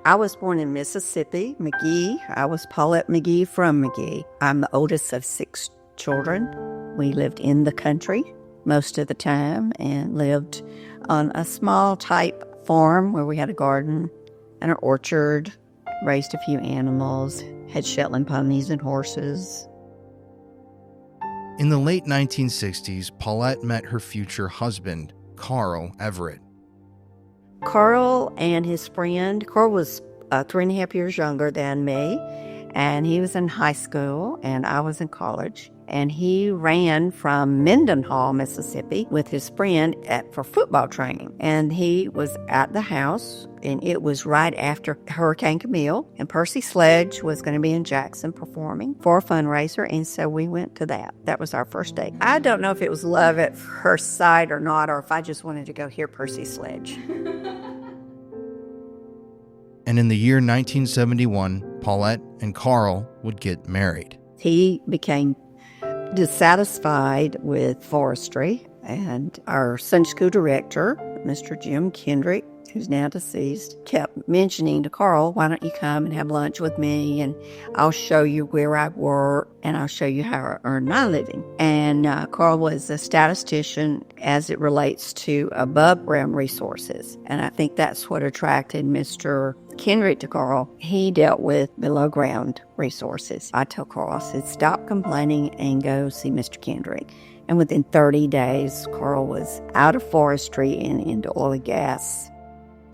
I was born in Mississippi, McGee. I was Paulette McGee from McGee. I'm the oldest of 6 children. We lived in the country most of the time and lived on a small type farm where we had a garden and an orchard, raised a few animals, had Shetland ponies and horses. In the late 1960s, Paulette met her future husband, Carl Everett. Carl and his friend, Carl was 3.5 years younger than me, and he was in high school, and I was in college. And he ran from Mendenhall, Mississippi, with his friend for football training. And he was at the house, and it was right after Hurricane Camille. And Percy Sledge was going to be in Jackson performing for a fundraiser, and so we went to that. That was our first date. I don't know if it was love at first sight or not, or if I just wanted to go hear Percy Sledge. And in the year 1971, Paulette and Carl would get married. He became dissatisfied with forestry, and our Sunday school director, Mr. Jim Kendrick, who's now deceased, kept mentioning to Carl, why don't you come and have lunch with me, and I'll show you where I work, and I'll show you how I earn my living. And Carl was a statistician as it relates to above ground resources, and I think that's what attracted Mr. Kendrick to Carl. He dealt with below ground resources. I told Carl, I said, stop complaining and go see Mr. Kendrick. And within 30 days, Carl was out of forestry and into oil and gas.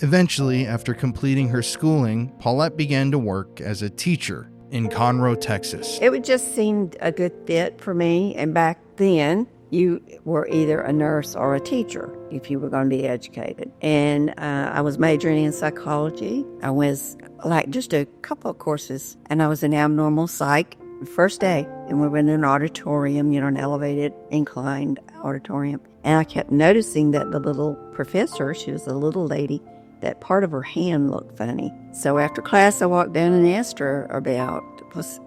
Eventually, after completing her schooling, Paulette began to work as a teacher in Conroe, Texas. It just seemed a good fit for me. And back then, you were either a nurse or a teacher if you were going to be educated. And I was majoring in psychology. I was like just a couple of courses, and I was in abnormal psych the first day. And we were in an auditorium, an elevated, inclined auditorium. And I kept noticing that the little professor, she was a little lady, that part of her hand looked funny. So after class, I walked down and asked her about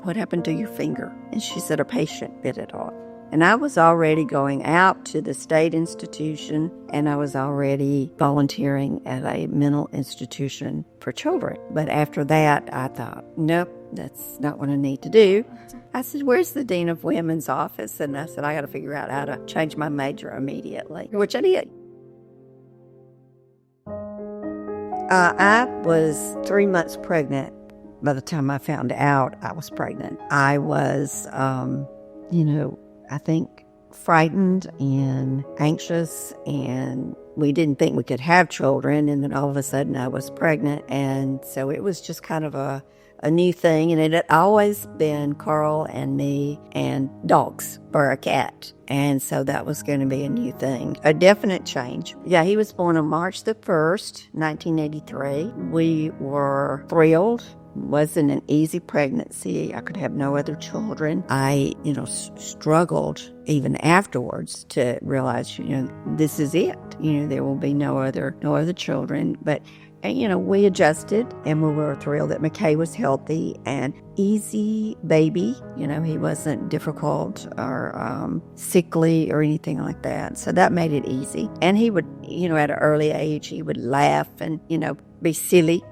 what happened to your finger. And she said a patient bit it off. And I was already going out to the state institution, and I was already volunteering at a mental institution for children. But after that, I thought, nope, that's not what I need to do. I said, where's the Dean of Women's office? And I said, I got to figure out how to change my major immediately, which I did. I was 3 months pregnant by the time I found out I was pregnant. I was, I think frightened and anxious, and we didn't think we could have children. And then all of a sudden I was pregnant. And so it was just kind of a new thing. And it had always been Carl and me and dogs or a cat. And so that was going to be a new thing, a definite change. Yeah, he was born on March the 1st, 1983. We were thrilled. Wasn't an easy pregnancy. I could have no other children. I, struggled even afterwards to realize, this is it. There will be no other children. But, we adjusted, and we were thrilled that McKay was healthy and easy baby. He wasn't difficult or sickly or anything like that. So that made it easy. And he would, at an early age, he would laugh and, be silly.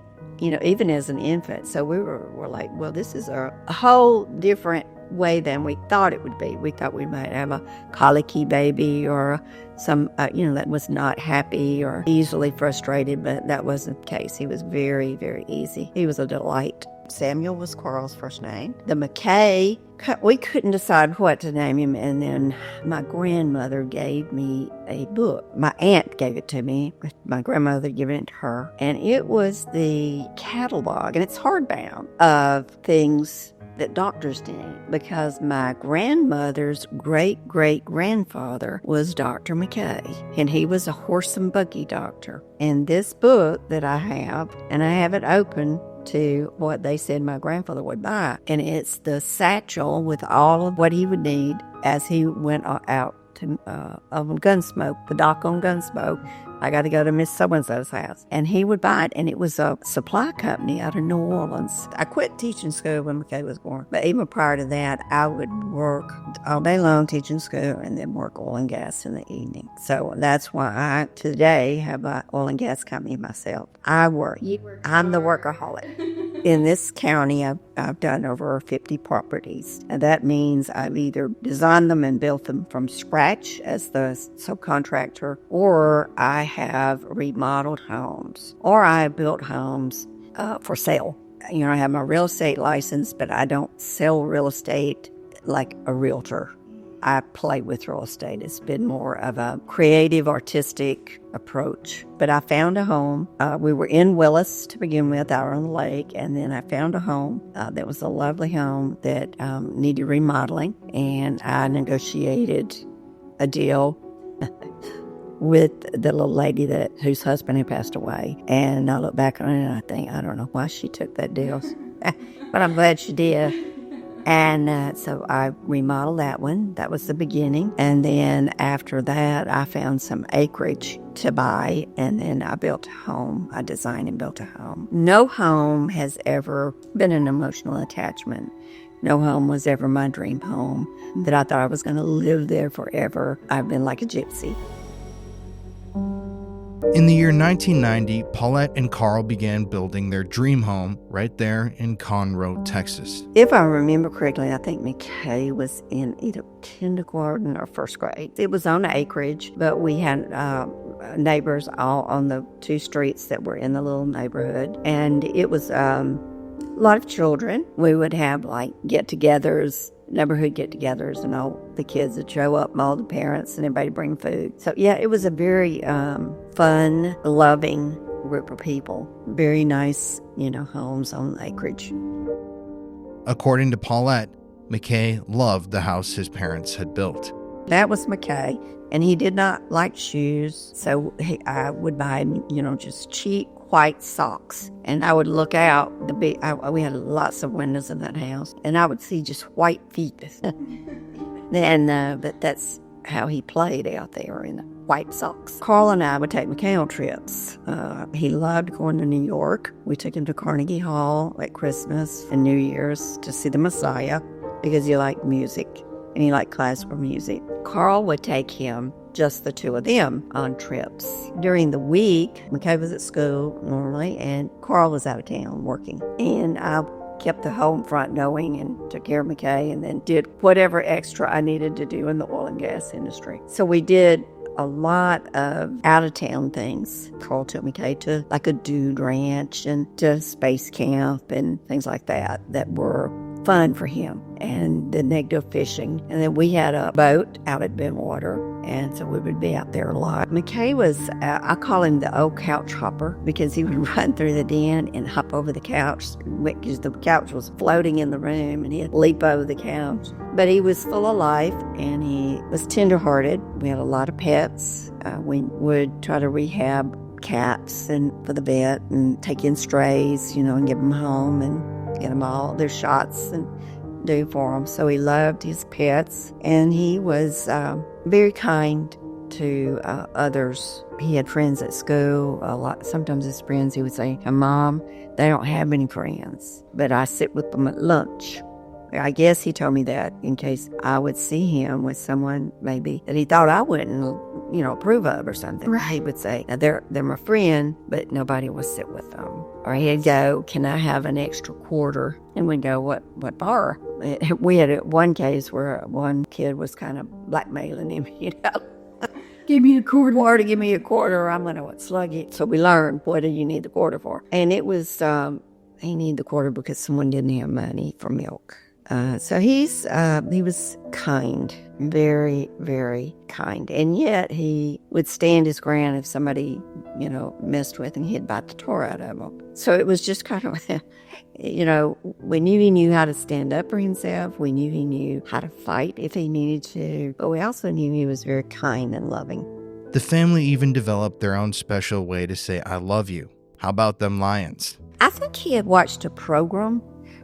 Even as an infant. So we were like, well, this is a whole different way than we thought it would be. We thought we might have a colicky baby or some, that was not happy or easily frustrated, but that wasn't the case. He was very, very easy. He was a delight. Samuel was Carl's first name. The McKay, we couldn't decide what to name him, and then my grandmother gave me a book. My aunt gave it to me, with my grandmother giving it to her, and it was the catalog, and it's hardbound, of things that doctors need, because my grandmother's great-great-grandfather was Dr. McKay, and he was a horse and buggy doctor. And this book that I have, and I have it open to what they said my grandfather would buy. And it's the satchel with all of what he would need as he went out to of Gunsmoke, the dock on Gunsmoke. I got to go to Miss So-and-so's house. And he would buy it, and it was a supply company out of New Orleans. I quit teaching school when McKay was born, but even prior to that, I would work all day long teaching school and then work oil and gas in the evening. So that's why I today have an oil and gas company myself. I work. I'm the workaholic. In this county, I've done over 50 properties, and that means I've either designed them and built them from scratch as the subcontractor, or I have remodeled homes, or I have built homes for sale. You know, I have my real estate license, but I don't sell real estate like a realtor. I play with real estate. It's been more of a creative, artistic approach. But I found a home. We were in Willis to begin with, out on the lake, and then I found a home that was a lovely home that needed remodeling, and I negotiated a deal with the little lady whose husband had passed away. And I look back on it and I think, I don't know why she took that deal, but I'm glad she did. And so I remodeled that one. That was the beginning. And then after that, I found some acreage to buy, and then I built a home. I designed and built a home. No home has ever been an emotional attachment. No home was ever my dream home that I thought I was going to live there forever. I've been like a gypsy. In the year 1990, Paulette and Carl began building their dream home right there in Conroe, Texas. If I remember correctly, I think McKay was in either kindergarten or first grade. It was on acreage, but we had neighbors all on the two streets that were in the little neighborhood. And it was a lot of children. We would have like get-togethers, neighborhood get-togethers, and all the kids would show up, and all the parents, and everybody bring food. So yeah, it was a very fun, loving group of people. Very nice, homes on acreage. According to Paulette, McKay loved the house his parents had built. That was McKay, and he did not like shoes, so I would buy him, just cheap white socks. And I would look out, we had lots of windows in that house, and I would see just white feet. But that's how he played out there in the white socks. Carl and I would take McKay on trips. He loved going to New York. We took him to Carnegie Hall at Christmas and New Year's to see the Messiah because he liked music and he liked classical music. Carl would take him, just the two of them, on trips. During the week, McKay was at school normally, and Carl was out of town working. And I kept the home front going and took care of McKay, and then did whatever extra I needed to do in the oil and gas industry. So we did a lot of out-of-town things. Carl took McKay to like a dude ranch and to space camp and things like that were fun for him, and then they'd go fishing. And then we had a boat out at Benwater, and so we would be out there a lot. McKay was, I call him the old couch hopper, because he would run through the den and hop over the couch, because the couch was floating in the room, and he'd leap over the couch. But he was full of life, and he was tenderhearted. We had a lot of pets. We would try to rehab cats and for the vet, and take in strays, and give them home and get them all their shots and do for them. So he loved his pets, and he was very kind to others. He had friends at school a lot. Sometimes his friends, he would say, "Mom, they don't have any friends, but I sit with them at lunch." I guess he told me that in case I would see him with someone maybe that he thought I wouldn't, approve of or something. Right. He would say, now they're my friend, but nobody will sit with them. Or he'd go, "Can I have an extra quarter?" And we'd go, what for? We had one case where one kid was kind of blackmailing him, "Give me a quarter, give me a quarter, or I'm going to slug it." So we learned, what do you need the quarter for? And it was, he needed the quarter because someone didn't have money for milk. So he was kind, very, very kind. And yet he would stand his ground if somebody, messed with him, he'd bite the tar out of them. So it was just kind of, we knew he knew how to stand up for himself. We knew he knew how to fight if he needed to. But we also knew he was very kind and loving. The family even developed their own special way to say, "I love you." How about them lions? I think he had watched a program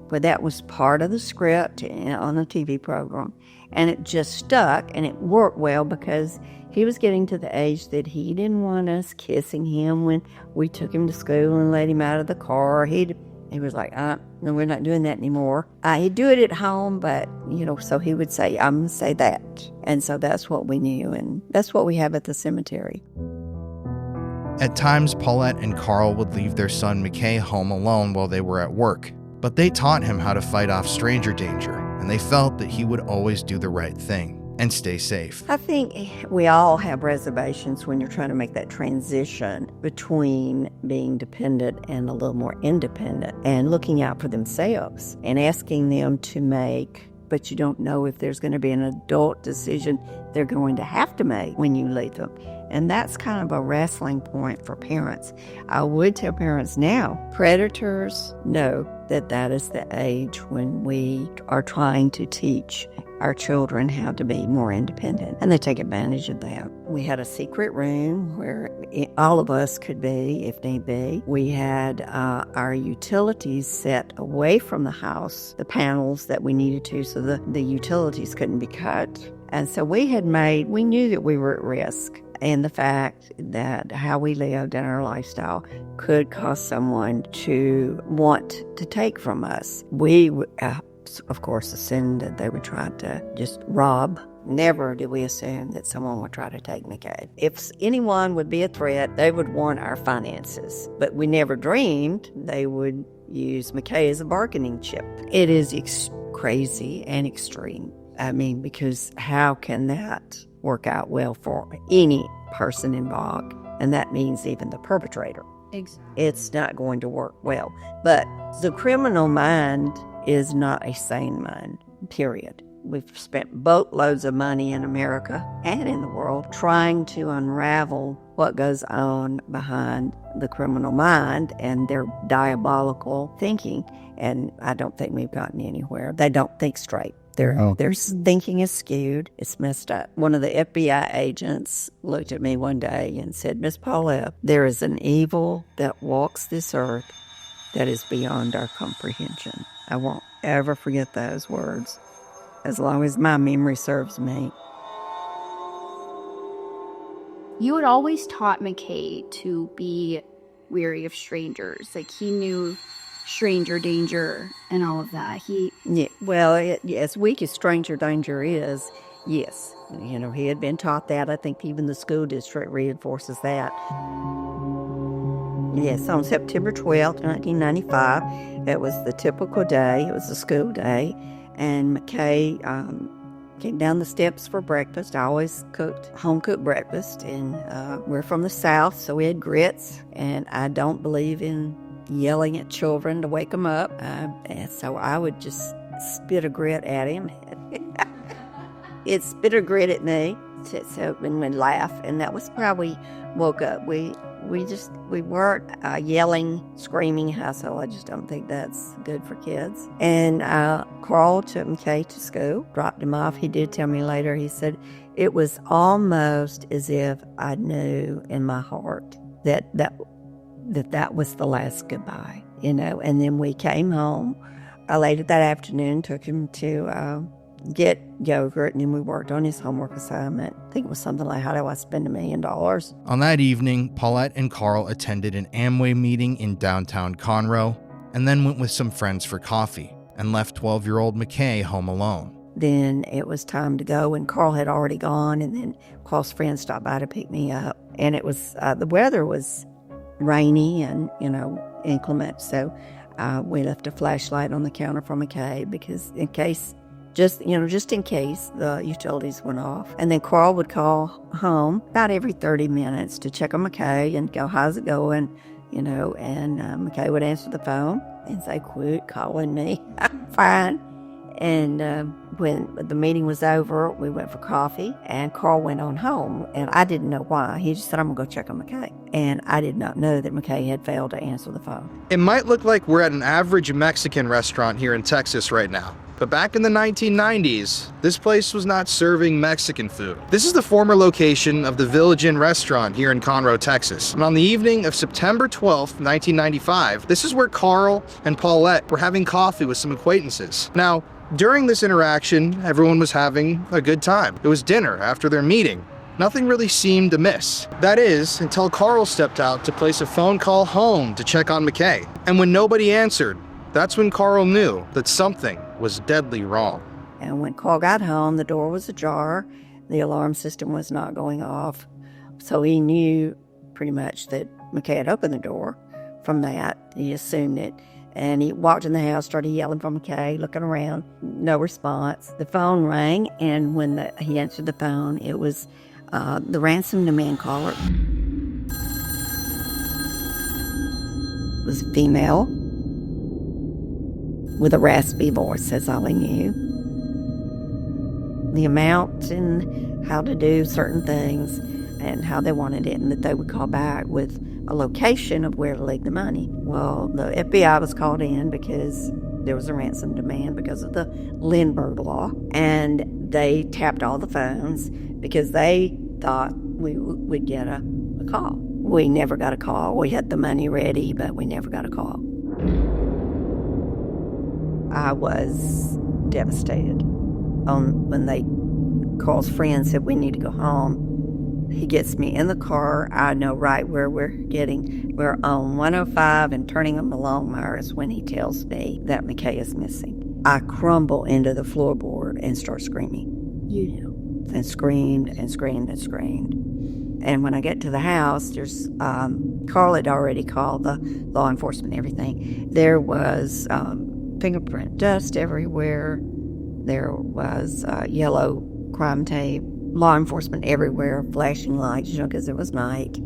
where that was part of the script on a TV program. And it just stuck, and it worked well because he was getting to the age that he didn't want us kissing him when we took him to school and let him out of the car. He was like, no, we're not doing that anymore. He'd do it at home, but, so he would say, I'm going to say that. And so that's what we knew, and that's what we have at the cemetery. At times, Paulette and Carl would leave their son McKay home alone while they were at work, but they taught him how to fight off stranger danger, and they felt that he would always do the right thing and stay safe. I think we all have reservations when you're trying to make that transition between being dependent and a little more independent and looking out for themselves and asking them to make, but you don't know if there's going to be an adult decision they're going to have to make when you leave them. And that's kind of a wrestling point for parents. I would tell parents now, predators know that is the age when we are trying to teach our children how to be more independent, and they take advantage of that. We had a secret room where all of us could be, if need be. We had our utilities set away from the house, the panels that we needed to, so the utilities couldn't be cut. And so we knew that we were at risk. And the fact that how we lived and our lifestyle could cause someone to want to take from us. We, of course, assumed that they would try to just rob. Never did we assume that someone would try to take McKay. If anyone would be a threat, they would want our finances. But we never dreamed they would use McKay as a bargaining chip. It is crazy and extreme. I mean, because how can that work out well for any person involved? And that means even the perpetrator. Exactly. It's not going to work well. But the criminal mind is not a sane mind, period. We've spent boatloads of money in America and in the world trying to unravel what goes on behind the criminal mind and their diabolical thinking. And I don't think we've gotten anywhere. They don't think straight. Their thinking is skewed. It's messed up. One of the FBI agents looked at me one day and said, Miss Paulette, there is an evil that walks this earth that is beyond our comprehension. I won't ever forget those words as long as my memory serves me. You had always taught McKay to be wary of strangers. Like, he knew stranger danger and all of that. As weak as stranger danger is, yes. He had been taught that. I think even the school district reinforces that. Yes, on September 12th, 1995, it was the typical day. It was a school day, and McKay came down the steps for breakfast. I always cooked home-cooked breakfast, and we're from the South, so we had grits, and I don't believe in yelling at children to wake them up. And so I would just spit a grit at him. It spit a grit at me, and we'd laugh. And that was probably woke up. We weren't a yelling, screaming household. I just don't think that's good for kids. And Carl took McKay to school, dropped him off. He did tell me later, he said, it was almost as if I knew in my heart that was the last goodbye, And then we came home later that afternoon, took him to get yogurt, and then we worked on his homework assignment. I think it was something like, how do I spend $1 million? On that evening, Paulette and Carl attended an Amway meeting in downtown Conroe, and then went with some friends for coffee, and left 12-year-old McKay home alone. Then it was time to go, and Carl had already gone, and then Carl's friend stopped by to pick me up. And it was, the weather was rainy and, inclement, so we left a flashlight on the counter for McKay, because just in case the utilities went off. And then Carl would call home about every 30 minutes to check on McKay and go, how's it going? And McKay would answer the phone and say, quit calling me, I'm fine. And when the meeting was over, we went for coffee, and Carl went on home, and I didn't know why. He just said, I'm going to go check on McKay. And I did not know that McKay had failed to answer the phone. It might look like we're at an average Mexican restaurant here in Texas right now, But back in the 1990s, this place was not serving Mexican food. This is the former location of the Village Inn restaurant here in Conroe, Texas. And on the evening of September 12th, 1995, this is where Carl and Paulette were having coffee with some acquaintances. Now, during this interaction, everyone was having a good time. It was dinner after their meeting. Nothing really seemed amiss. That is, until Carl stepped out to place a phone call home to check on McKay. And when nobody answered, that's when Carl knew that something was deadly wrong. And when Carl got home, the door was ajar. The alarm system was not going off. So he knew pretty much that McKay had opened the door. From that, he assumed it. And he walked in the house, started yelling for McKay, looking around. No response. The phone rang, and when he answered the phone, it was the ransom demand caller. It was female with a raspy voice, that's all he knew. The amount and how to do certain things and how they wanted it, and that they would call back with a location of where to leave the money. Well, the FBI was called in because there was a ransom demand because of the Lindbergh law, and they tapped all the phones because they thought we would get a call. We never got a call. We had the money ready, but we never got a call. I was devastated. When Carl's friend said we need to go home, he gets me in the car. I know right where we're on 105 and turning on the Longmires when he tells me that McKay is missing. I crumble into the floorboard and start screaming. And screamed and screamed and screamed. And when I get to the house, there's Carl had already called the law enforcement and everything. There was fingerprint dust everywhere. There was yellow crime tape. Law enforcement everywhere, flashing lights, because it was night.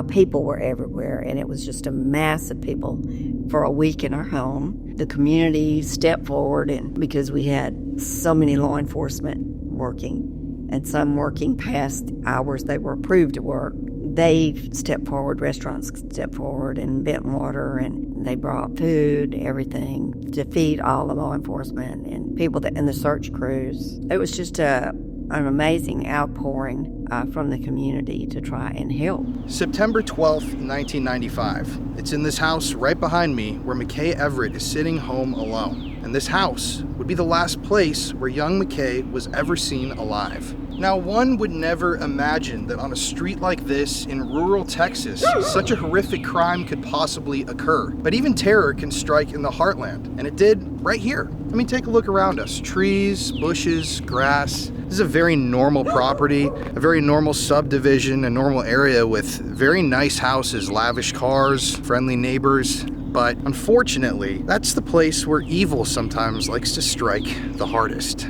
People were everywhere, and it was just a mass of people for a week in our home. The community stepped forward, and because we had so many law enforcement working, and some working past hours they were approved to work, they stepped forward, restaurants stepped forward and bent water, and they brought food, everything, to feed all the law enforcement and people in the search crews. It was just an amazing outpouring from the community to try and help. September 12th, 1995. It's in this house right behind me where McKay Everett is sitting home alone. And this house would be the last place where young McKay was ever seen alive. Now, one would never imagine that on a street like this in rural Texas, such a horrific crime could possibly occur. But even terror can strike in the heartland, and it did right here. I mean, take a look around us. Trees, bushes, grass. This is a very normal property, a very normal subdivision, a normal area with very nice houses, lavish cars, friendly neighbors. But unfortunately, that's the place where evil sometimes likes to strike the hardest.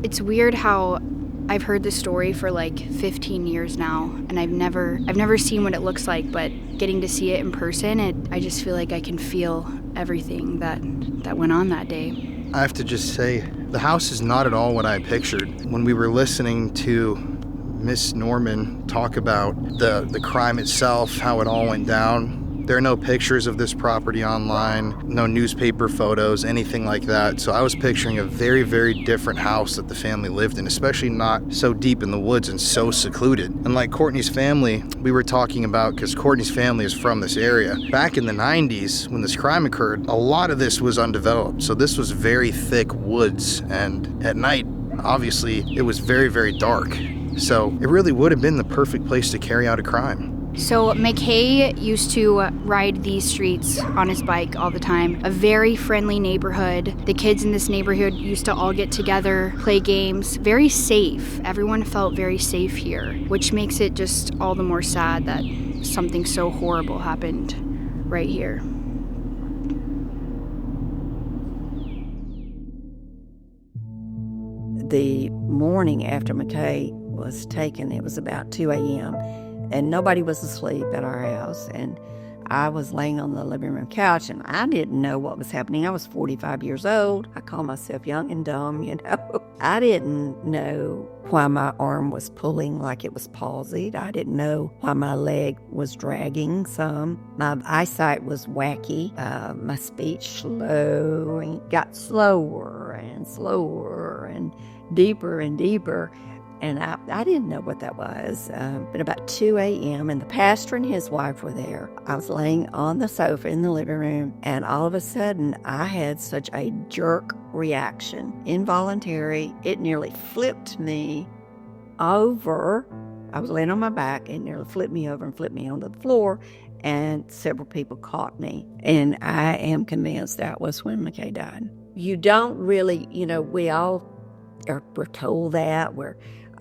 It's weird how I've heard this story for like 15 years now, and I've never seen what it looks like, but getting to see it in person, I just feel like I can feel everything that went on that day. I have to just say, the house is not at all what I pictured. When we were listening to Miss Norman talk about the crime itself, how it all went down, there are no pictures of this property online, no newspaper photos, anything like that. So I was picturing a very, very different house that the family lived in, especially not so deep in the woods and so secluded. And like Courtney's family, we were talking about, because Courtney's family is from this area. Back in the 90s, when this crime occurred, a lot of this was undeveloped. So this was very thick woods, and at night, obviously, it was very, very dark. So it really would have been the perfect place to carry out a crime. So McKay used to ride these streets on his bike all the time. A very friendly neighborhood. The kids in this neighborhood used to all get together, play games. Very safe. Everyone felt very safe here, which makes it just all the more sad that something so horrible happened right here. The morning after McKay was taken, it was about 2 a.m., and nobody was asleep at our house. And I was laying on the living room couch, and I didn't know what was happening. I was 45 years old. I call myself young and dumb, I didn't know why my arm was pulling like it was palsied. I didn't know why my leg was dragging some. My eyesight was wacky. My speech got slower, and and slower and deeper and deeper. And I didn't know what that was. But about 2 a.m., and the pastor and his wife were there. I was laying on the sofa in the living room, and all of a sudden, I had such a jerk reaction, involuntary. It nearly flipped me over. I was laying on my back, and nearly flipped me over and flipped me onto the floor, and several people caught me. And I am convinced that was when McKay died. You don't really, we all we're told that.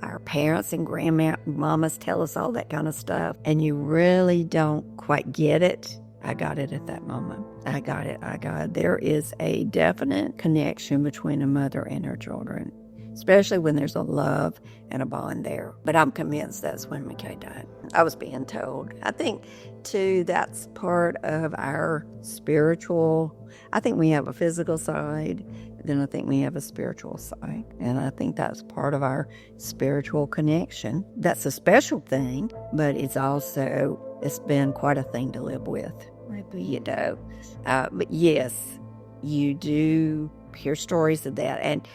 Our parents and grandmamas tell us all that kind of stuff, and you really don't quite get it. I got it at that moment. I got it. There is a definite connection between a mother and her children, especially when there's a love and a bond there. But I'm convinced that's when McKay died. I was being told. I think, too, that's part of our spiritual. I think we have a physical side, then I think we have a spiritual side. And I think that's part of our spiritual connection. That's a special thing, but it's been quite a thing to live with, But yes, you do hear stories of that. And,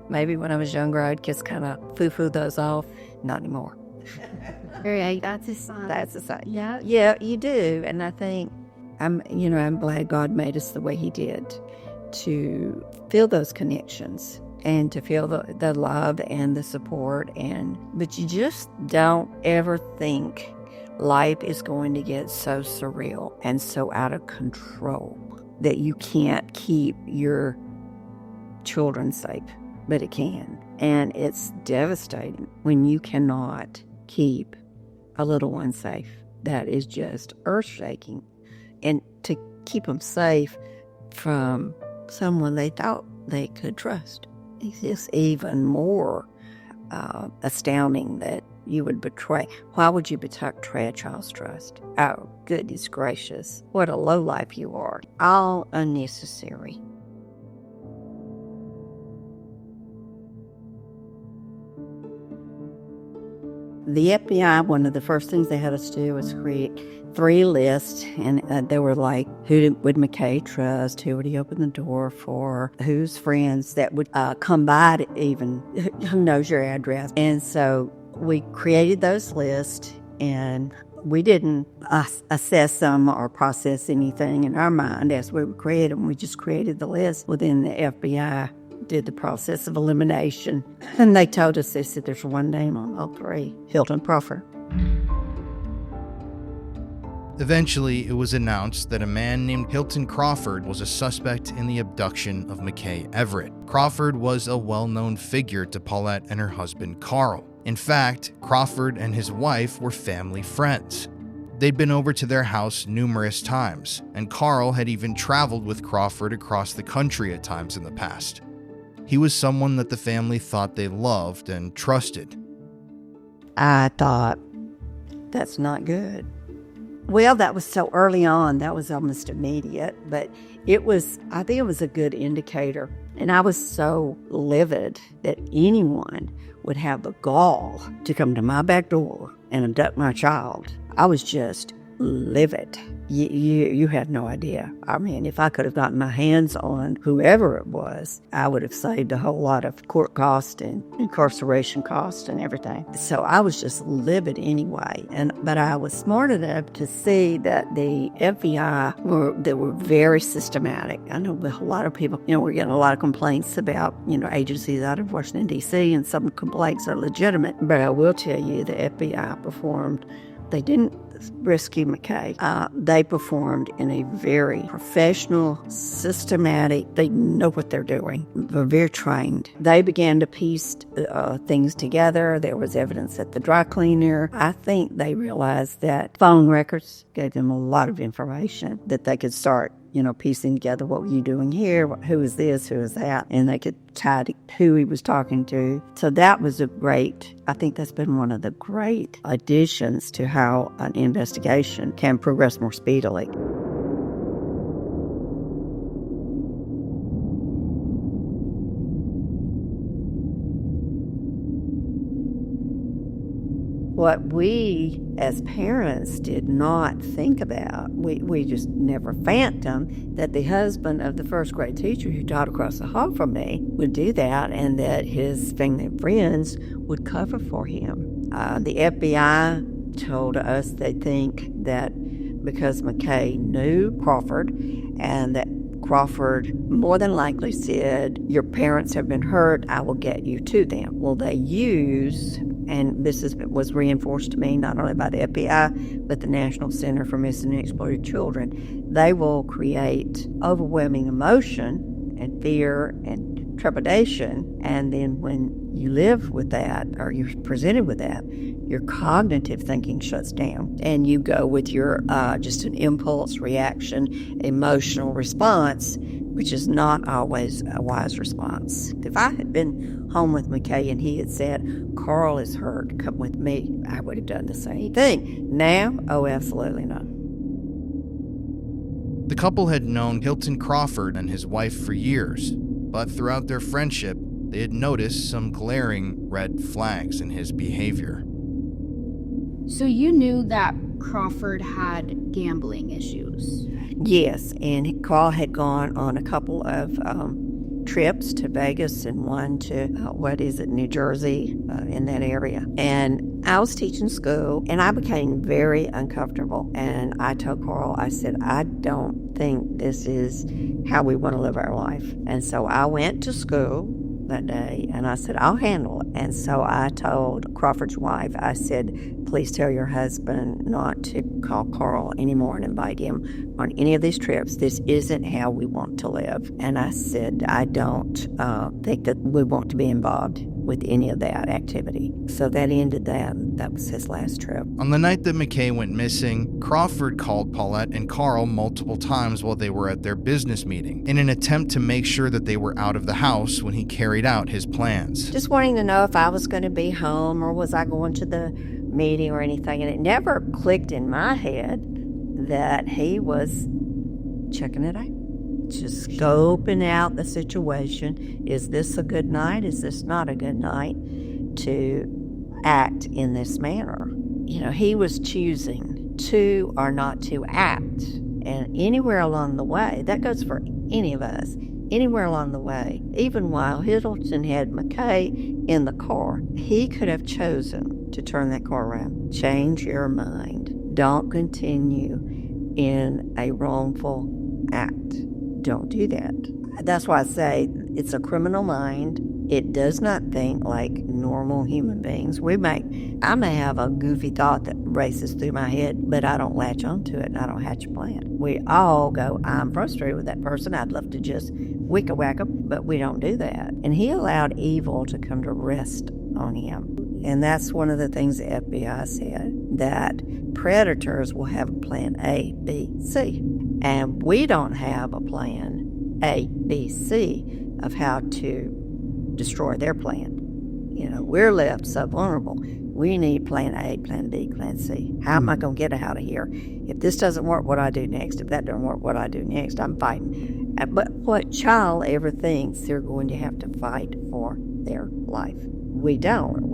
maybe when I was younger, I'd just kind of foo-foo those off. Not anymore. Right, that's a sign. That's a sign. Yeah. Yeah, you do. And I think, I'm glad God made us the way he did, to feel those connections and to feel the love and the support. But you just don't ever think life is going to get so surreal and so out of control that you can't keep your children safe. But it can. And it's devastating when you cannot keep a little one safe. That is just earth-shaking. And to keep them safe from someone they thought they could trust, it's just even more astounding that you would betray. Why would you betray a child's trust? Oh, goodness gracious. What a lowlife you are. All unnecessary. The FBI, one of the first things they had us do was create 3 lists, and they were like, who would McKay trust, who would he open the door for, whose friends that would come by to even, who knows your address. And so we created those lists, and we didn't assess them or process anything in our mind as we would create them. We just created the list. Within the FBI did the process of elimination. And they told us, they said, there's one name on all 3, Hilton Crawford. Eventually, it was announced that a man named Hilton Crawford was a suspect in the abduction of McKay Everett. Crawford was a well-known figure to Paulette and her husband, Carl. In fact, Crawford and his wife were family friends. They'd been over to their house numerous times, and Carl had even traveled with Crawford across the country at times in the past. He was someone that the family thought they loved and trusted. I thought, that's not good. Well, that was so early on, that was almost immediate, but I think it was a good indicator. And I was so livid that anyone would have the gall to come to my back door and abduct my child. I was just livid. You had no idea. I mean, if I could have gotten my hands on whoever it was, I would have saved a whole lot of court cost and incarceration cost and everything. So I was just livid anyway. But I was smart enough to see that the FBI they were very systematic. I know a lot of people, we're getting a lot of complaints about, agencies out of Washington, D.C., and some complaints are legitimate. But I will tell you, the FBI performed. They didn't rescue McKay. They performed in a very professional, systematic, they know what they're doing. They're very trained. They began to piece things together. There was evidence at the dry cleaner. I think they realized that phone records gave them a lot of information that they could start piecing together, what were you doing here? Who is this? Who is that? And they could tie to who he was talking to. So that was I think that's been one of the great additions to how an investigation can progress more speedily. What we as parents did not think about, we just never fathomed that the husband of the first grade teacher who taught across the hall from me would do that, and that his family and friends would cover for him. The FBI told us they think that because McKay knew Crawford and that Crawford more than likely said, your parents have been hurt, I will get you to them. Well, they use, and this was reinforced to me not only by the FBI, but the National Center for Missing and Exploited Children, they will create overwhelming emotion and fear and trepidation, and then when you live with that, or you're presented with that, your cognitive thinking shuts down, and you go with your just an impulse reaction, emotional response, which is not always a wise response. If I had been home with McKay and he had said, Carl is hurt, come with me, I would have done the same thing. Now, oh, absolutely not. The couple had known Hilton Crawford and his wife for years, but throughout their friendship, they had noticed some glaring red flags in his behavior. So you knew that Crawford had gambling issues? Yes, and Carl had gone on a couple of trips to Vegas and one to, New Jersey, in that area. And I was teaching school, and I became very uncomfortable. And I told Carl, I said, I don't think this is how we want to live our life. And so I went to school that day, and I said, I'll handle it. And so I told Crawford's wife, I said, please tell your husband not to call Carl anymore and invite him on any of these trips. This isn't how we want to live. And I said, I don't think that we want to be involved with any of that activity. So that ended that. That was his last trip. On the night that McKay went missing, Crawford called Paulette and Carl multiple times while they were at their business meeting in an attempt to make sure that they were out of the house when he carried out his plans. Just wanting to know if I was going to be home or was I going to the meeting or anything. And it never clicked in my head that he was checking it out. Just scoping out the situation. Is this a good night? Is this not a good night to act in this manner? You know, he was choosing to or not to act. And anywhere along the way, that goes for any of us, anywhere along the way, even while Hilton had McKay in the car, he could have chosen to turn that car around. Change your mind. Don't continue in a wrongful act. Don't do that. That's why I say it's a criminal mind. It does not think like normal human beings. I may have a goofy thought that races through my head, but I don't latch onto it and I don't hatch a plan. We all go, I'm frustrated with that person. I'd love to just whack them, but we don't do that. And he allowed evil to come to rest on him. And that's one of the things the FBI said, that predators will have a plan A, B, C. And we don't have a plan A, B, C of how to destroy their plan. You know, we're left so vulnerable. We need plan A, plan B, plan C. How am I going to get out of here? If this doesn't work, what do I do next? If that doesn't work, what do I do next? I'm fighting. But what child ever thinks they're going to have to fight for their life? We don't.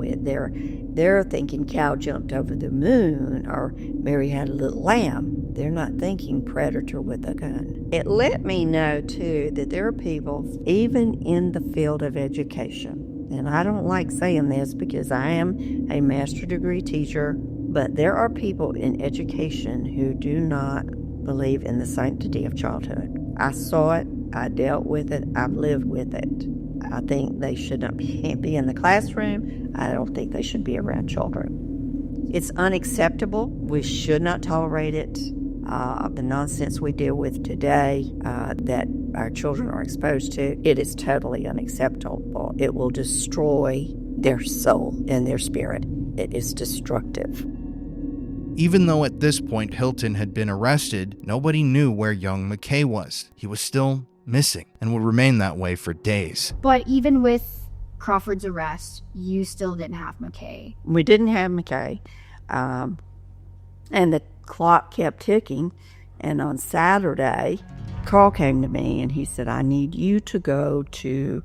They're thinking cow jumped over the moon or Mary had a little lamb. They're not thinking predator with a gun. It let me know, too, that there are people, even in the field of education, and I don't like saying this because I am a master's degree teacher, but there are people in education who do not believe in the sanctity of childhood. I saw it. I dealt with it. I've lived with it. I think they should not be in the classroom. I don't think they should be around children. It's unacceptable. We should not tolerate it. The nonsense we deal with today that our children are exposed to, it is totally unacceptable. It will destroy their soul and their spirit. It is destructive. Even though at this point Hilton had been arrested, nobody knew where young McKay was. He was still missing and would remain that way for days. But even with Crawford's arrest, you still didn't have McKay. We didn't have McKay. And the clock kept ticking. And on Saturday, Carl came to me and he said, I need you to go to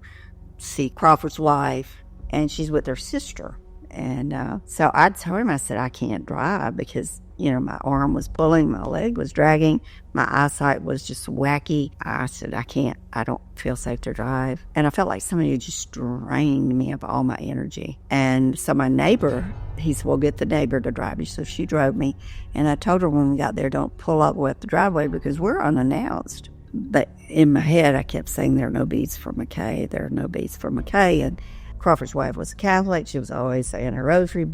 see Crawfords Wife. And she's with her sister. And so I told him, I said, I can't drive because, my arm was pulling, my leg was dragging, my eyesight was just wacky. I said, I don't feel safe to drive. And I felt like somebody had just drained me of all my energy. And so my neighbor, he said, well, get the neighbor to drive you. So she drove me. And I told her when we got there, don't pull up with the driveway because we're unannounced. But in my head, I kept saying, there are no beads for McKay. There are no beads for McKay. And Crawford's wife was a Catholic. She was always saying her rosary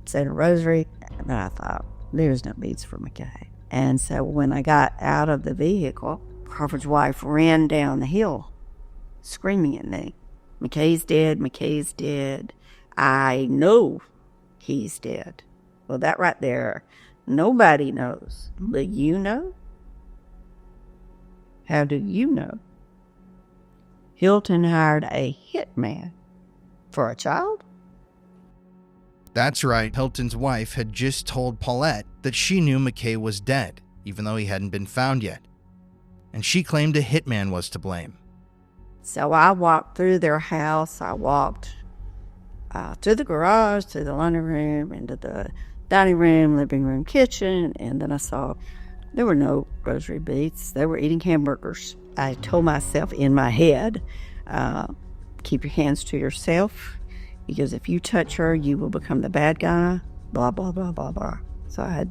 saying her rosary. But I thought, there's no beads for McKay. And so when I got out of the vehicle, Crawford's wife ran down the hill screaming at me, McKay's dead, McKay's dead. I know he's dead. Well, that right there, nobody knows. But you know? How do you know? Hilton hired a hitman for a child? That's right, Hilton's wife had just told Paulette that she knew McKay was dead, even though he hadn't been found yet. And she claimed a hitman was to blame. So I walked through their house. I walked to the garage, to the laundry room, into the dining room, living room, kitchen, and then I saw there were no rosary beads. They were eating hamburgers. I told myself in my head, keep your hands to yourself, because if you touch her, you will become the bad guy, blah, blah, blah, blah, blah. So I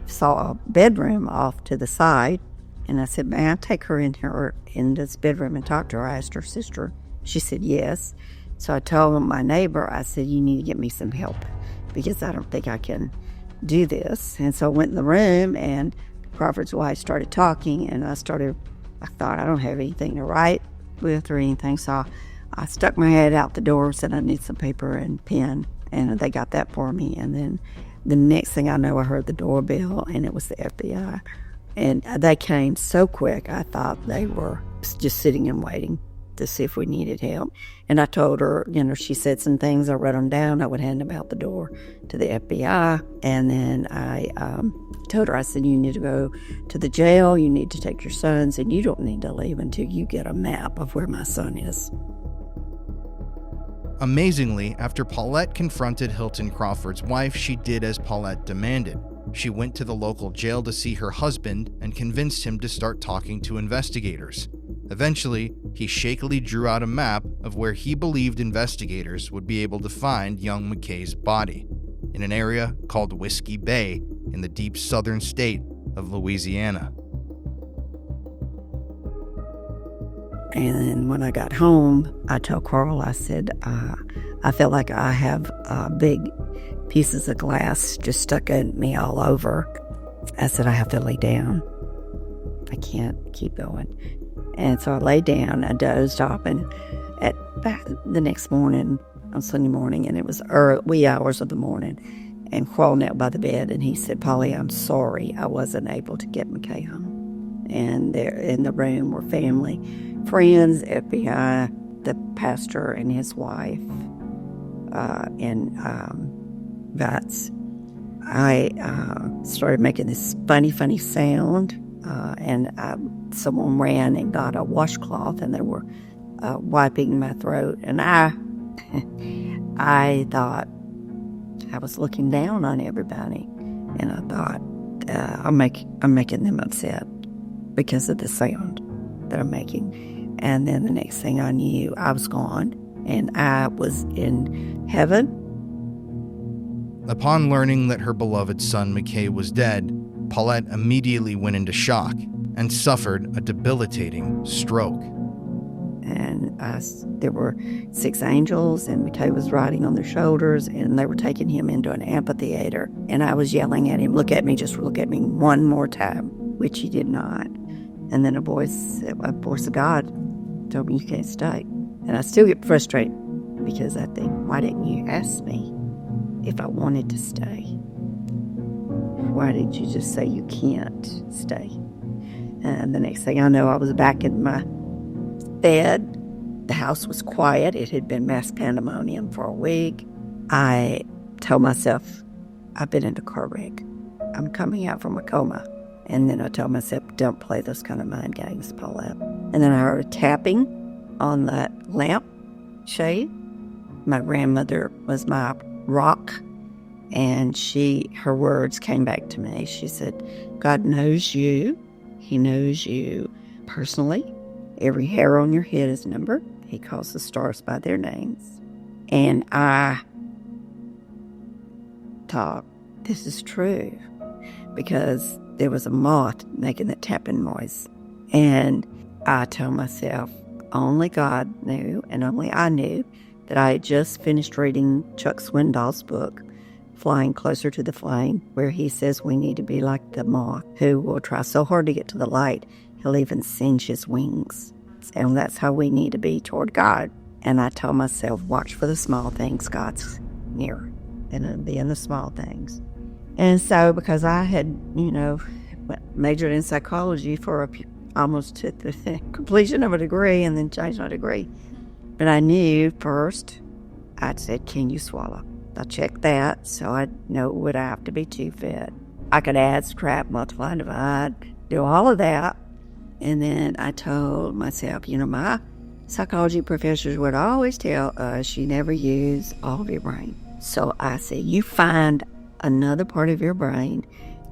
saw a bedroom off to the side, and I said, may I take her in this bedroom and talk to her? I asked her sister. She said, yes. So I told my neighbor, I said, you need to get me some help, because I don't think I can do this. And so I went in the room, and Crawford's wife started talking, and I thought, I don't have anything to write with or anything, so I stuck my head out the door, said I need some paper and pen, and they got that for me. And then the next thing I know, I heard the doorbell, and it was the FBI. And they came so quick, I thought they were just sitting and waiting to see if we needed help. And I told her, she said some things, I wrote them down, I would hand them out the door to the FBI. And then I told her, I said, you need to go to the jail, you need to take your sons, and you don't need to leave until you get a map of where my son is. Amazingly, after Paulette confronted Hilton Crawford's wife, she did as Paulette demanded. She went to the local jail to see her husband and convinced him to start talking to investigators. Eventually, he shakily drew out a map of where he believed investigators would be able to find young McKay's body, in an area called Whiskey Bay in the deep southern state of Louisiana. And then when I got home, I told Carl, I said, I feel like I have big pieces of glass just stuck in me all over. I said, I have to lay down. I can't keep going. And so I laid down, I dozed off, and at the next morning, on Sunday morning, and it was wee hours of the morning, and Carl knelt by the bed, and he said, Polly, I'm sorry I wasn't able to get McKay home. And there in the room were family, friends, FBI, the pastor and his wife, but I started making this funny sound, and someone ran and got a washcloth, and they were wiping my throat, and I thought I was looking down on everybody, and I thought I'm making them upset because of the sound that I'm making. And then the next thing I knew, I was gone, and I was in heaven. Upon learning that her beloved son McKay was dead, Paulette immediately went into shock and suffered a debilitating stroke. And there were 6 angels, and McKay was riding on their shoulders, and they were taking him into an amphitheater. And I was yelling at him, look at me, just look at me one more time, which he did not. And then a voice of God told me, you can't stay. And I still get frustrated because I think, why didn't you ask me if I wanted to stay? Why did you just say you can't stay? And the next thing I know, I was back in my bed. The house was quiet. It had been mass pandemonium for a week. I told myself, I've been in a car wreck. I'm coming out from a coma. And then I told myself, don't play those kind of mind games, Paulette. And then I heard a tapping on that lamp shade. My grandmother was my rock, and her words came back to me. She said, God knows you. He knows you personally. Every hair on your head is numbered. He calls the stars by their names. And I thought, this is true, because there was a moth making that tapping noise. And I told myself, only God knew, and only I knew, that I had just finished reading Chuck Swindoll's book, Flying Closer to the Flame, where he says we need to be like the moth who will try so hard to get to the light, he'll even singe his wings. And that's how we need to be toward God. And I told myself, watch for the small things. God's near, and it'll be in the small things. And so, because I had, majored in psychology for almost to the completion of a degree and then changed my degree. But I knew first, I said, can you swallow? I checked that, so I know would I have to be too fed. I could add, scrap, multiply, divide, do all of that. And then I told myself, my psychology professors would always tell us you never use all of your brain. So I said, you find another part of your brain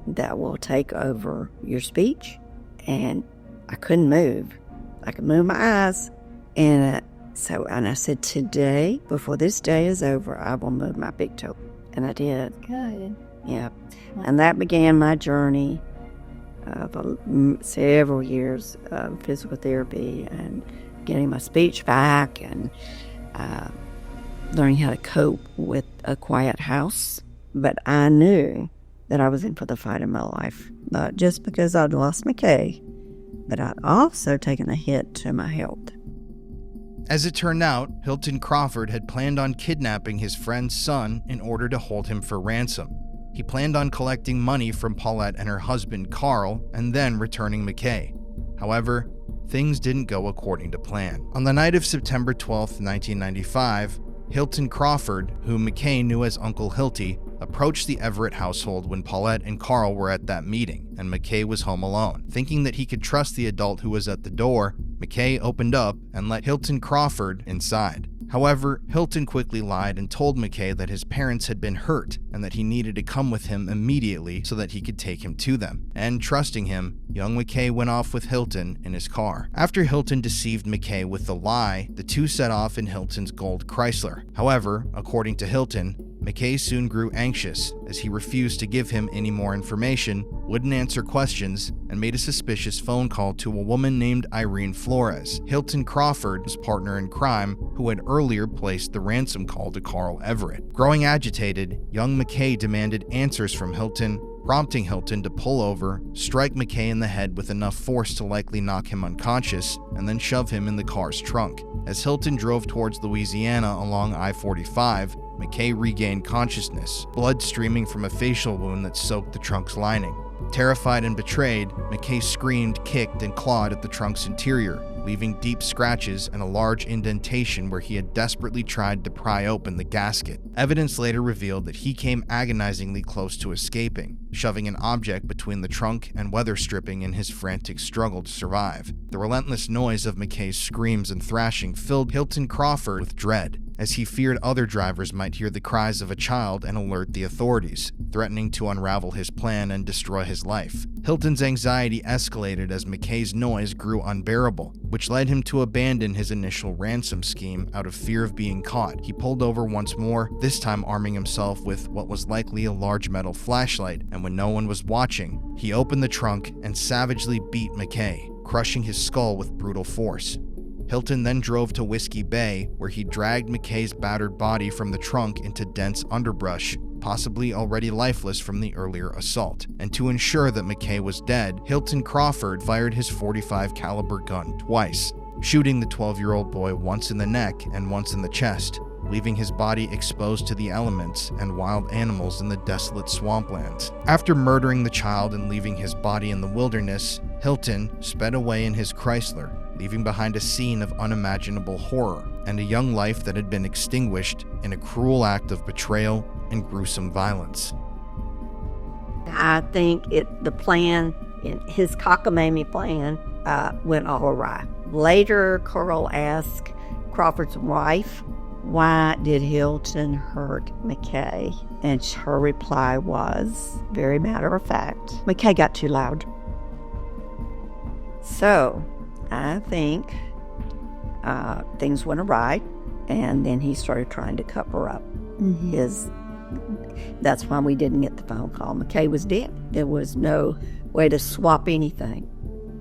that will take over your speech. And I couldn't move. I could move my eyes. And I said, today, before this day is over, I will move my big toe. And I did. Good. Yeah. And that began my journey of several years of physical therapy and getting my speech back and learning how to cope with a quiet house. But I knew that I was in for the fight of my life, not just because I'd lost McKay, but I'd also taken a hit to my health. As it turned out, Hilton Crawford had planned on kidnapping his friend's son in order to hold him for ransom. He planned on collecting money from Paulette and her husband, Carl, and then returning McKay. However, things didn't go according to plan. On the night of September 12, 1995, Hilton Crawford, whom McKay knew as Uncle Hilty, approached the Everett household when Paulette and Carl were at that meeting, and McKay was home alone. Thinking that he could trust the adult who was at the door, McKay opened up and let Hilton Crawford inside. However, Hilton quickly lied and told McKay that his parents had been hurt and that he needed to come with him immediately so that he could take him to them. And trusting him, young McKay went off with Hilton in his car. After Hilton deceived McKay with the lie, the two set off in Hilton's gold Chrysler. However, according to Hilton, McKay soon grew anxious as he refused to give him any more information, wouldn't answer questions, and made a suspicious phone call to a woman named Irene Flores, Hilton Crawford's partner in crime, who had earlier placed the ransom call to Carl Everett. Growing agitated, young McKay demanded answers from Hilton, prompting Hilton to pull over, strike McKay in the head with enough force to likely knock him unconscious, and then shove him in the car's trunk. As Hilton drove towards Louisiana along I-45, McKay regained consciousness, blood streaming from a facial wound that soaked the trunk's lining. Terrified and betrayed, McKay screamed, kicked, and clawed at the trunk's interior, leaving deep scratches and a large indentation where he had desperately tried to pry open the gasket. Evidence later revealed that he came agonizingly close to escaping, shoving an object between the trunk and weather stripping in his frantic struggle to survive. The relentless noise of McKay's screams and thrashing filled Hilton Crawford with dread, as he feared other drivers might hear the cries of a child and alert the authorities, threatening to unravel his plan and destroy his life. Hilton's anxiety escalated as McKay's noise grew unbearable, which led him to abandon his initial ransom scheme out of fear of being caught. He pulled over once more, this time arming himself with what was likely a large metal flashlight, and when no one was watching, he opened the trunk and savagely beat McKay, crushing his skull with brutal force. Hilton then drove to Whiskey Bay, where he dragged McKay's battered body from the trunk into dense underbrush, possibly already lifeless from the earlier assault. And to ensure that McKay was dead, Hilton Crawford fired his .45 caliber gun twice, shooting the 12-year-old boy once in the neck and once in the chest, leaving his body exposed to the elements and wild animals in the desolate swamplands. After murdering the child and leaving his body in the wilderness, Hilton sped away in his Chrysler, leaving behind a scene of unimaginable horror and a young life that had been extinguished in a cruel act of betrayal and gruesome violence. I think the plan, his cockamamie plan, went all awry. Later, Carl asked Crawford's wife why did Hilton hurt McKay? And her reply was, very matter of fact, McKay got too loud. So, I think things went awry, and then he started trying to cover up that's why we didn't get the phone call. McKay was dead. There was no way to swap anything.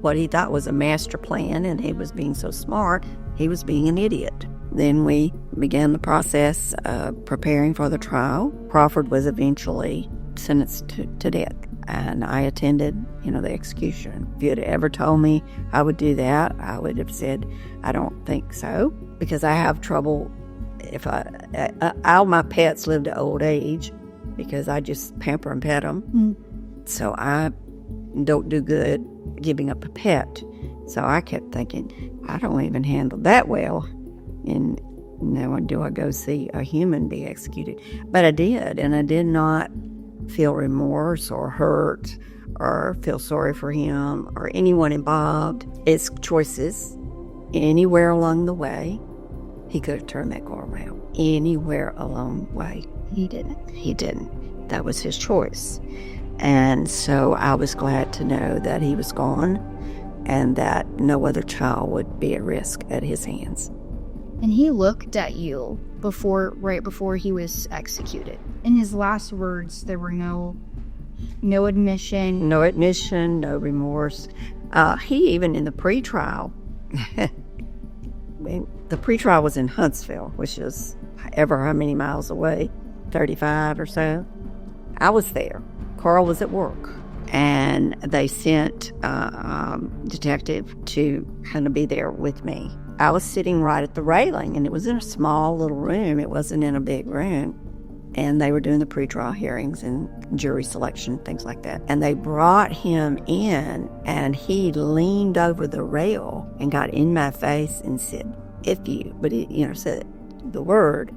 What he thought was a master plan, and he was being so smart, he was being an idiot. Then we began the process of preparing for the trial. Crawford was eventually sentenced to death, and I attended, the execution. If you had ever told me I would do that, I would have said, I don't think so, because I have trouble. If all my pets live to old age because I just pamper and pet them. So I don't do good giving up a pet. So I kept thinking, I don't even handle that well. And now do I go see a human be executed? But I did, and I did not feel remorse or hurt or feel sorry for him or anyone involved. It's choices. Anywhere along the way, he could have turned that car around. Anywhere along the way. He didn't. That was his choice. And so I was glad to know that he was gone and that no other child would be at risk at his hands. And he looked at you right before he was executed. In his last words, there were no admission. No admission, no remorse. He even in the pretrial, the pretrial was in Huntsville, which is ever how many miles away, 35 or so. I was there. Carl was at work. And they sent a detective to kind of be there with me. I was sitting right at the railing, and it was in a small little room. It wasn't in a big room. And they were doing the pretrial hearings and jury selection, things like that. And they brought him in, and he leaned over the rail and got in my face and said, "If you," but he, said the word.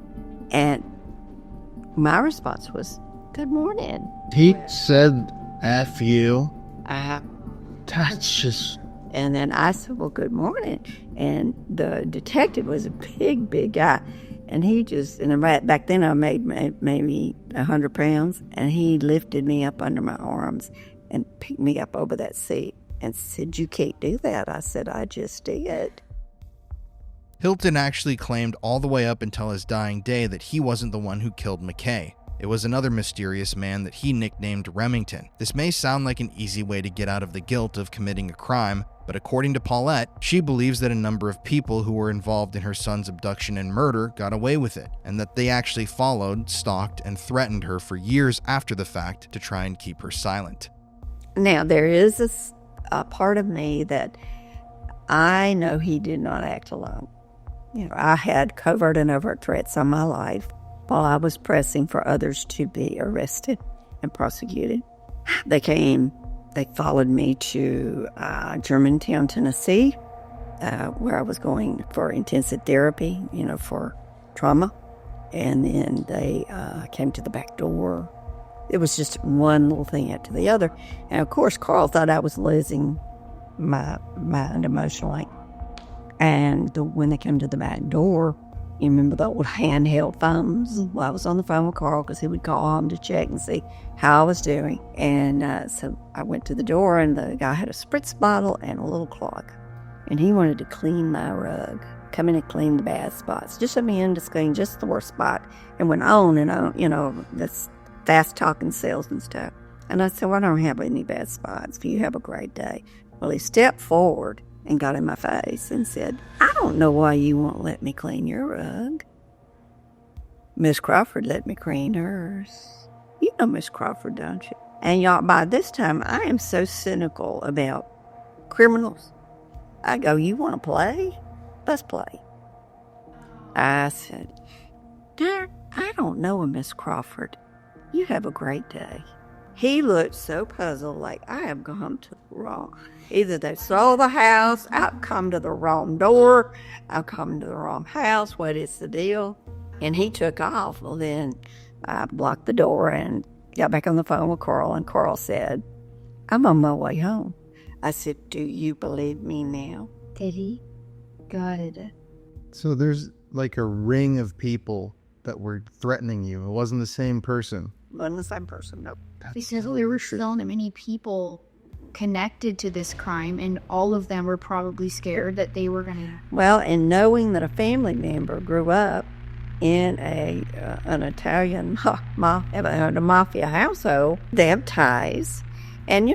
And my response was, "Good morning." He said, "F you." That's just... And then I said, "Well, good morning." And the detective was a big, big guy. And he just, and back then I made maybe 100 pounds. And he lifted me up under my arms and picked me up over that seat and said, "You can't do that." I said, "I just did." Hilton actually claimed all the way up until his dying day that he wasn't the one who killed McKay. It was another mysterious man that he nicknamed Remington. This may sound like an easy way to get out of the guilt of committing a crime, but according to Paulette, she believes that a number of people who were involved in her son's abduction and murder got away with it, and that they actually followed, stalked, and threatened her for years after the fact to try and keep her silent. Now, there is a part of me that I know he did not act alone. I had covert and overt threats on my life while I was pressing for others to be arrested and prosecuted. They followed me to Germantown, Tennessee, where I was going for intensive therapy, for trauma. And then they came to the back door. It was just one little thing after the other. And of course, Carl thought I was losing my mind emotionally. And when they came to the back door, you remember the old handheld phones? Well, I was on the phone with Carl because he would call him to check and see how I was doing. And so I went to the door, and the guy had a spritz bottle and a little cloth. And he wanted to clean my rug, come in and clean the bad spots. Just let me in to clean just the worst spot. And went on and on, that's fast-talking sales and stuff. And I said, "Well, I don't have any bad spots. You have a great day." Well, he stepped forward and got in my face and said, "I don't know why you won't let me clean your rug. Miss Crawford let me clean hers. You know Miss Crawford, don't you?" And y'all, by this time, I am so cynical about criminals. I go, "You want to play? Let's play." I said, "Dear, I don't know a Miss Crawford. You have a great day." He looked so puzzled, like I have come to the wrong. Either they sold the house, I've come to the wrong door, I've come to the wrong house, what is the deal? And he took off. Well, then I blocked the door and got back on the phone with Carl, and Carl said, "I'm on my way home." I said, "Do you believe me now?" Did he? Got it. So there's like a ring of people that were threatening you. It wasn't the same person. Wasn't the same person, nope. They said there were so many people connected to this crime, and all of them were probably scared that they were going to... Well, and knowing that a family member grew up in an Italian mafia household, they have ties. And,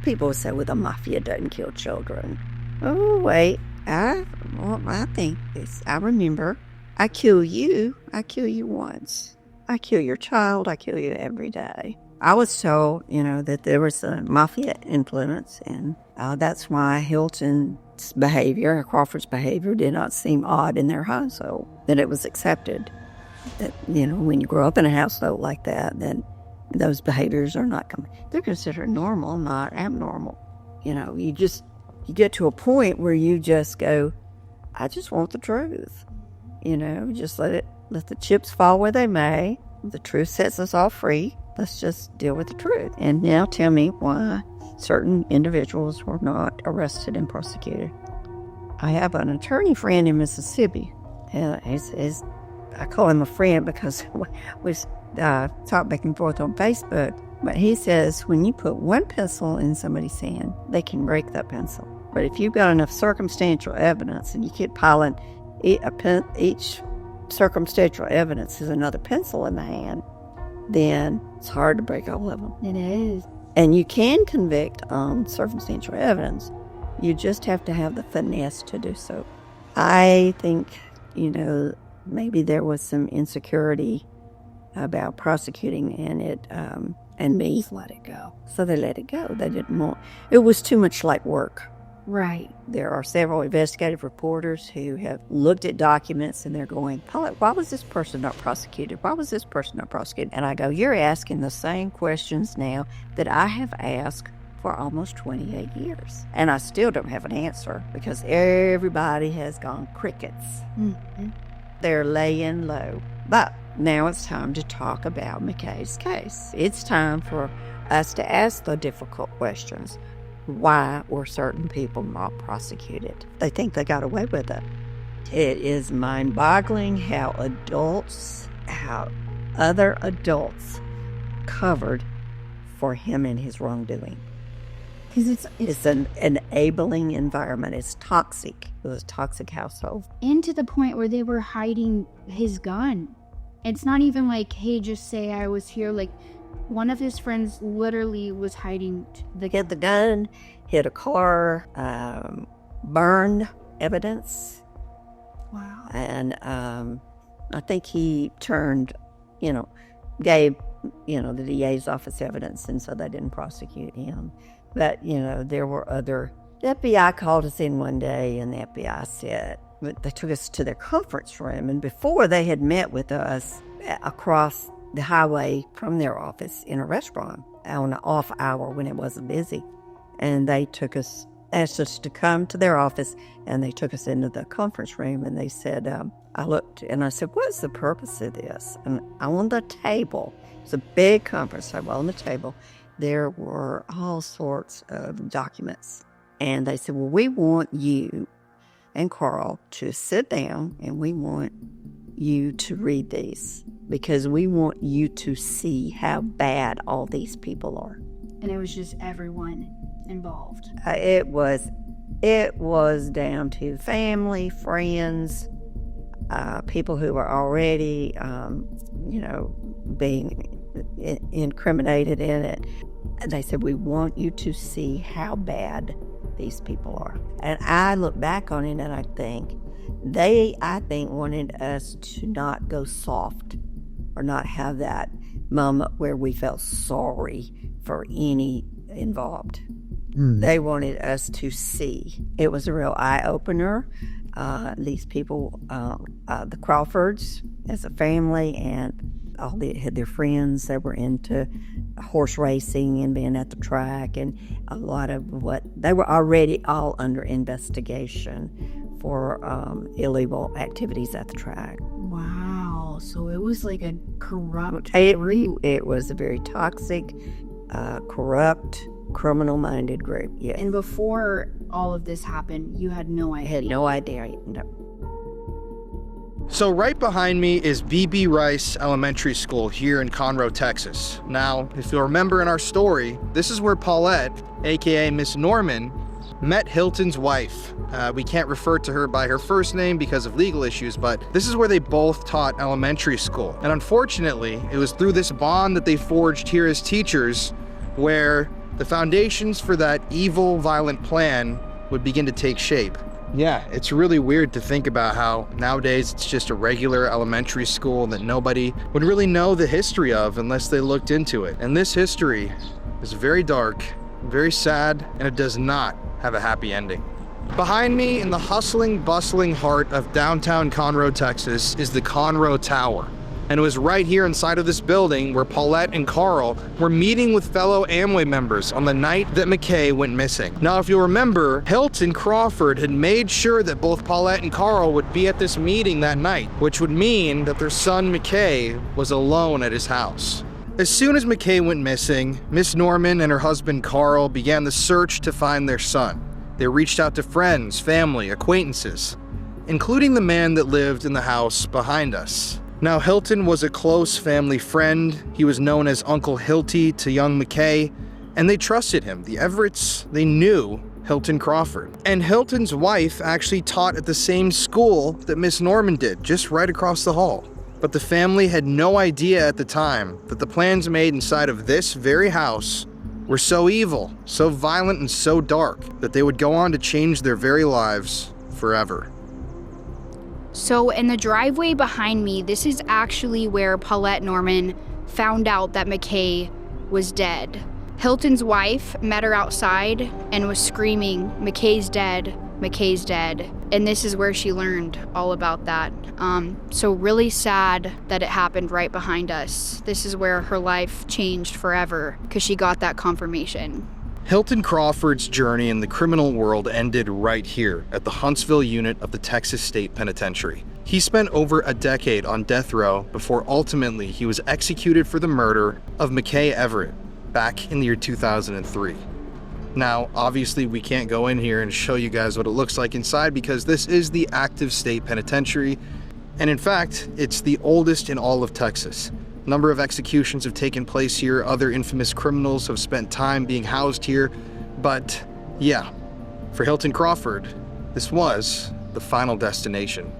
people say, well, the mafia doesn't kill children. Oh, wait. I think this. I remember. I kill you once. I kill your child. I kill you every day. I was told, that there was a mafia influence, and that's why Hilton's behavior, Crawford's behavior, did not seem odd in their household, that it was accepted. That, when you grow up in a household like that, then those behaviors are not they're considered normal, not abnormal. You get to a point where you just go, I just want the truth. Just let the chips fall where they may. The truth sets us all free. Let's just deal with the truth. And now tell me why certain individuals were not arrested and prosecuted. I have an attorney friend in Mississippi. I call him a friend because we talk back and forth on Facebook. But he says when you put one pencil in somebody's hand, they can break that pencil. But if you've got enough circumstantial evidence and you keep piling each circumstantial evidence is another pencil in the hand, then it's hard to break all of them. It is. And you can convict on circumstantial evidence. You just have to have the finesse to do so. I think, maybe there was some insecurity about prosecuting and me. Let it go. So they let it go. They didn't want, it was too much like work. Right. There are several investigative reporters who have looked at documents and they're going, Paulette, why was this person not prosecuted? Why was this person not prosecuted? And I go, you're asking the same questions now that I have asked for almost 28 years. And I still don't have an answer because everybody has gone crickets. Mm-hmm. They're laying low. But now it's time to talk about McKay's case. It's time for us to ask the difficult questions. Why were certain people not prosecuted? They think they got away with it. It is mind-boggling how other adults covered for him and his wrongdoing. Because it's an enabling environment. It's toxic. It was a toxic household. And to the point where they were hiding his gun. It's not even like, hey, just say I was here. Like, one of his friends literally was hiding the gun, hit a car, burned evidence. Wow. And I think he gave, the DA's office evidence, and so they didn't prosecute him. But, there were other... The FBI called us in one day, and the FBI said... They took us to their conference room, and before they had met with us across the highway from their office in a restaurant on an off hour when it wasn't busy. And they asked us to come to their office, and they took us into the conference room, and they said, I looked, and I said, what's the purpose of this? And on the table, it's a big conference table, on the table, there were all sorts of documents. And they said, well, we want you and Carl to sit down, and we want you to read these because we want you to see how bad all these people are. And it was just everyone involved. It was down to family, friends, people who were already, being incriminated in it. And they said, we want you to see how bad these people are. And I look back on it and I think they wanted us to not go soft or not have that moment where we felt sorry for any involved. They wanted us to see. It was a real eye-opener. These people, the Crawfords as a family, and all they had their friends that were into horse racing and being at the track, and a lot of what they were already all under investigation for illegal activities at the track. Wow, so it was like a corrupt group. It was a very toxic, corrupt, criminal-minded group. Yeah. And before all of this happened, you had no idea. I had no idea. No. So right behind me is B.B. Rice Elementary School here in Conroe, Texas. Now, if you'll remember in our story, this is where Paulette, aka Miss Norman, met Hilton's wife. We can't refer to her by her first name because of legal issues, but this is where they both taught elementary school. And unfortunately, it was through this bond that they forged here as teachers where the foundations for that evil, violent plan would begin to take shape. Yeah, it's really weird to think about how nowadays it's just a regular elementary school that nobody would really know the history of unless they looked into it. And this history is very dark, very sad, and it does not have a happy ending. Behind me, in the hustling, bustling heart of downtown Conroe, Texas, is the Conroe Tower. And it was right here inside of this building where Paulette and Carl were meeting with fellow Amway members on the night that McKay went missing. Now, if you'll remember, Hilton Crawford had made sure that both Paulette and Carl would be at this meeting that night, which would mean that their son McKay was alone at his house. As soon as McKay went missing, Miss Norman and her husband Carl began the search to find their son. They reached out to friends, family, acquaintances, including the man that lived in the house behind us. Now, Hilton was a close family friend. He was known as Uncle Hilty to young McKay, and they trusted him. The Everetts, they knew Hilton Crawford. And Hilton's wife actually taught at the same school that Miss Norman did, just right across the hall. But the family had no idea at the time that the plans made inside of this very house were so evil, so violent, and so dark that they would go on to change their very lives forever. So in the driveway behind me, this is actually where Paulette Norman found out that McKay was dead. Hilton's wife met her outside and was screaming, "McKay's dead, McKay's dead." And this is where she learned all about that. So really sad that it happened right behind us. This is where her life changed forever because she got that confirmation. Hilton Crawford's journey in the criminal world ended right here at the Huntsville unit of the Texas State Penitentiary. He spent over a decade on death row before ultimately he was executed for the murder of McKay Everett back in the year 2003. Now, obviously we can't go in here and show you guys what it looks like inside because this is the active state penitentiary, and in fact, it's the oldest in all of Texas. A number of executions have taken place here. Other infamous criminals have spent time being housed here. But yeah, for Hilton Crawford, this was the final destination.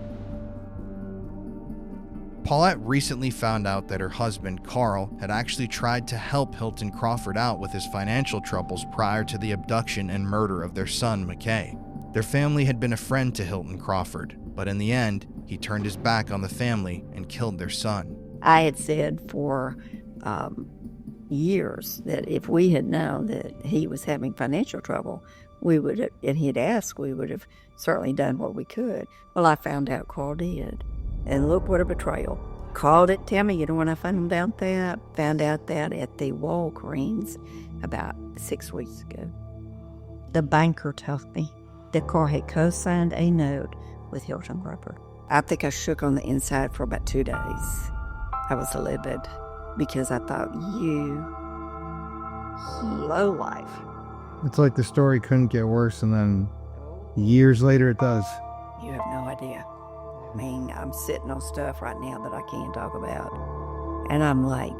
Paulette recently found out that her husband, Carl, had actually tried to help Hilton Crawford out with his financial troubles prior to the abduction and murder of their son, McKay. Their family had been a friend to Hilton Crawford, but in the end, he turned his back on the family and killed their son. I had said for years that if we had known that he was having financial trouble, we would have, and he'd asked, we would have certainly done what we could. Well, I found out Carl did. And look what a betrayal. Called it, tell me, you know when I found out that? Found out that at the Walgreens about 6 weeks ago. The banker told me that Carl had co-signed a note with Hilton Crawford. I think I shook on the inside for about 2 days. I was livid because I thought, you low life. It's like the story couldn't get worse, and then years later it does. You have no idea. I mean, I'm sitting on stuff right now that I can't talk about. And I'm like,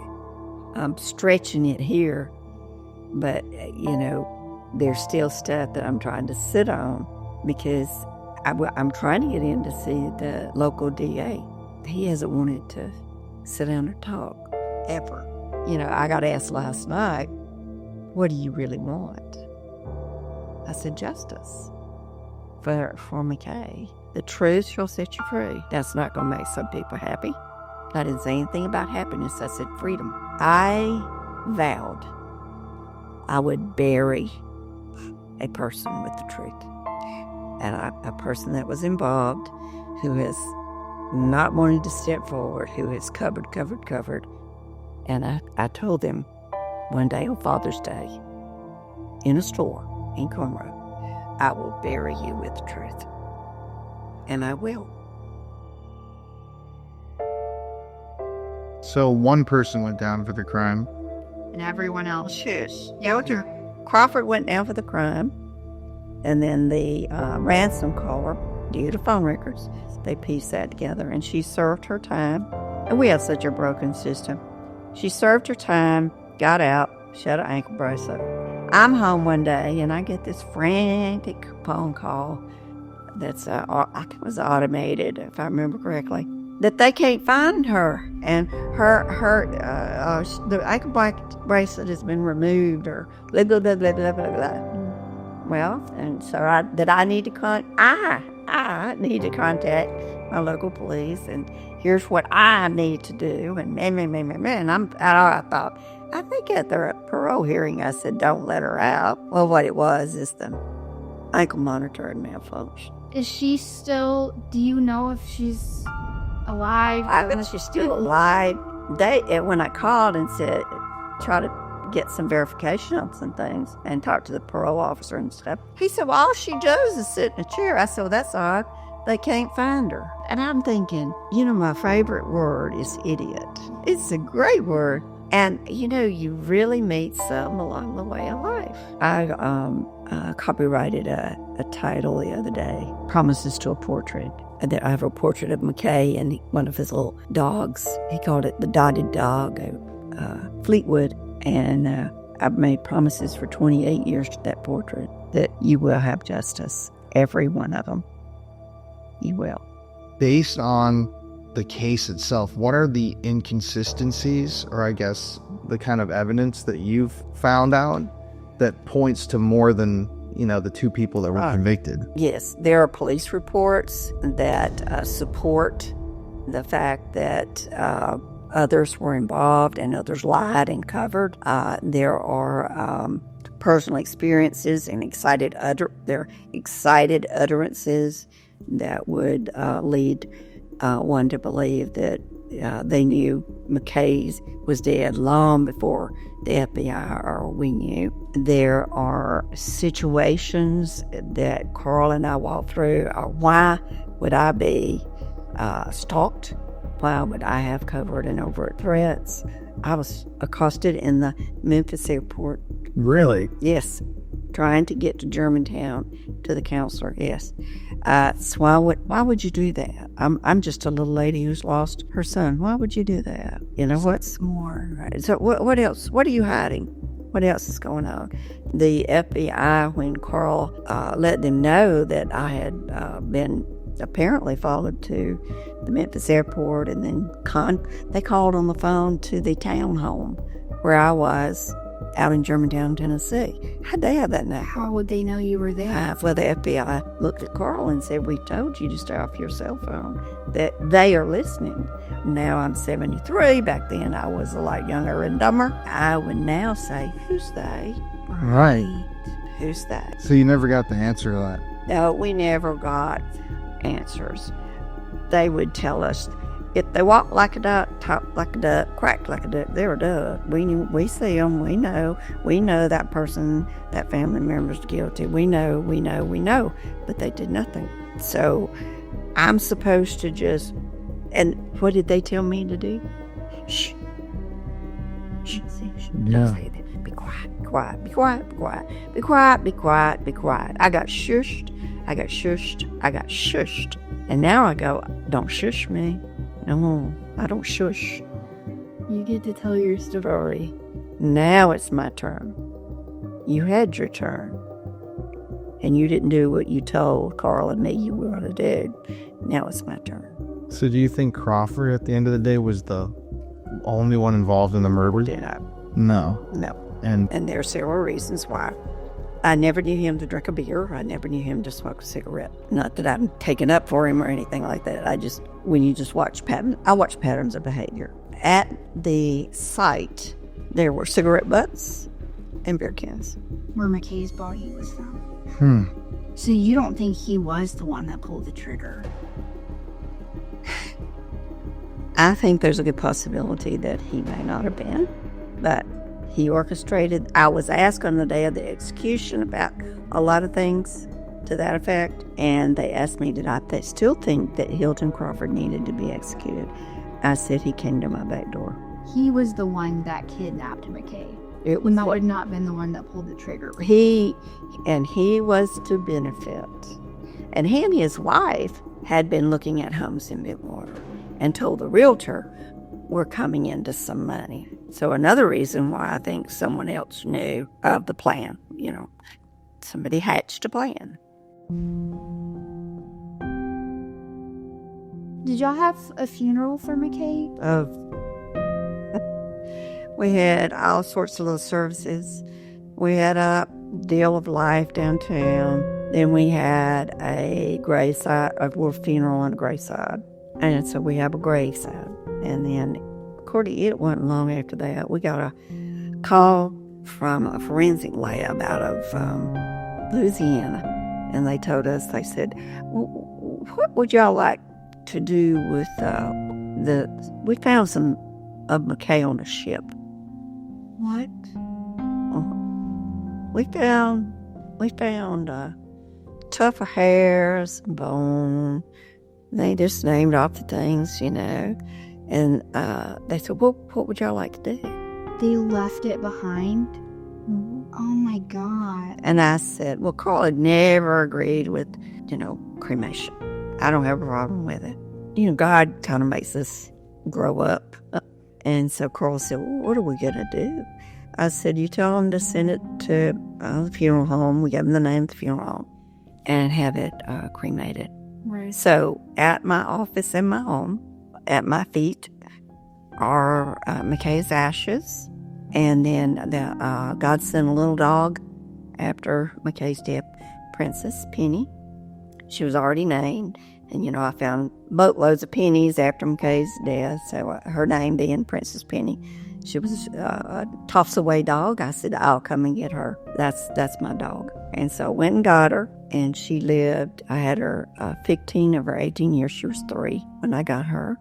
I'm stretching it here, but, you know, there's still stuff that I'm trying to sit on because I'm trying to get in to see the local DA. He hasn't wanted to sit down and talk, ever. You know, I got asked last night, what do you really want? I said, justice for McKay. The truth shall set you free. That's not going to make some people happy. I didn't say anything about happiness. I said freedom. I vowed I would bury a person with the truth. And a person that was involved, who has not wanted to step forward, who has covered. And I told them one day on Father's Day, in a store in Conroe, I will bury you with the truth. And I will. So one person went down for the crime. And everyone else. Shush. Crawford went down for the crime. And then the ransom caller due to phone records. They pieced that together, and she served her time. And we have such a broken system. She served her time, got out, she had an ankle bracelet. I'm home one day, and I get this frantic phone call that's I think it was automated, if I remember correctly, that they can't find her, and the ankle bracelet has been removed, or blah blah blah blah blah blah blah. Well, and so I need to I need to contact my local police, and here's what I need to do, and I thought, I think at the parole hearing I said, don't let her out. Well, what it was is the ankle monitor had malfunctioned. Is she still, do you know if she's alive? I think she's still alive. When I called and said, try to get some verification on some things and talk to the parole officer and stuff, he said, well, all she does is sit in a chair. I said, well, that's odd. They can't find her. And I'm thinking, my favorite word is idiot. It's a great word. And, you really meet some along the way of life. I copyrighted a title the other day, Promises to a Portrait. I have a portrait of McKay and one of his little dogs. He called it the Dotted Dog, Fleetwood. And I've made promises for 28 years to that portrait that you will have justice, every one of them. You will. Based on the case itself, what are the inconsistencies, or I guess the kind of evidence that you've found out that points to more than, the two people that were convicted? Yes, there are police reports that support the fact that others were involved and others lied and covered. There are personal experiences and excited utterances that would lead one to believe that they knew McKay was dead long before the FBI or we knew. There are situations that Carl and I walked through. Why would I be stalked? Why would I have covert and overt threats? I was accosted in the Memphis airport. Really? Yes. Trying to get to Germantown to the counselor. Yes. So why would you do that? I'm just a little lady who's lost her son. Why would you do that? What's more? So what else? What are you hiding? What else is going on? The FBI, when Carl let them know that I had been apparently followed to the Memphis airport, and then they called on the phone to the townhome where I was out in Germantown, Tennessee. How'd they have that now? How would they know you were there? Well, the FBI looked at Carl and said, we told you to stay off your cell phone, that they are listening. Now I'm 73. Back then I was a lot younger and dumber. I would now say, who's they? Right. Who's that? So you never got the answer to that? No, we never got answers. They would tell us, if they walk like a duck, talk like a duck, quack like a duck, they're a duck. We see them, we know that person, that family member's guilty. We know, but they did nothing. So I'm supposed to just, and what did they tell me to do? Shh. Shh. Don't say that. Be quiet. Be quiet. I got shushed. And now I go, don't shush me. No, I don't shush. You get to tell your story. Now it's my turn. You had your turn. And you didn't do what you told Carl and me you were going to do. Now it's my turn. So do you think Crawford, at the end of the day, was the only one involved in the murder? Did I? No. And there are several reasons why. I never knew him to drink a beer. I never knew him to smoke a cigarette. Not that I'm taking up for him or anything like that. When you just watch patterns, I watch patterns of behavior. At the site, there were cigarette butts and beer cans. Where McKay's body was found. So you don't think he was the one that pulled the trigger? I think there's a good possibility that he may not have been, but he orchestrated. I was asked on the day of the execution about a lot of things to that effect, and they asked me, did I still think that Hilton Crawford needed to be executed? I said he came to my back door. He was the one that kidnapped McKay. That would not been the one that pulled the trigger. He was to benefit. And he and his wife had been looking at homes in Midwater and told the realtor we're coming into some money. So another reason why I think someone else knew of the plan, somebody hatched a plan. Did y'all have a funeral for McKay? We had all sorts of little services. We had a deal of life downtown. Then we had a graveside, a funeral and a graveside. And so we have a graveside. And then, according, it wasn't long after that, we got a call from a forensic lab out of Louisiana. And they told us, they said, what would y'all like to do with we found some of McKay on a ship. What? We found tuft of hairs, bone. They just named off the things, And they said, what would y'all like to do? They left it behind? Oh, my God. And I said, well, Carl had never agreed with, cremation. I don't have a problem with it. God kind of makes us grow up. And so Carl said, well, what are we going to do? I said, you tell them to send it to the funeral home. We gave them the name of the funeral home and have it cremated. Right. So at my office in my home, at my feet are McKay's ashes. And then God sent a little dog after McKay's death, Princess Penny. She was already named. And, I found boatloads of pennies after McKay's death. So her name being Princess Penny. She was a toss-away dog. I said, I'll come and get her. That's my dog. And so I went and got her. And she lived, I had her 15 of her 18 years. She was 3 when I got her.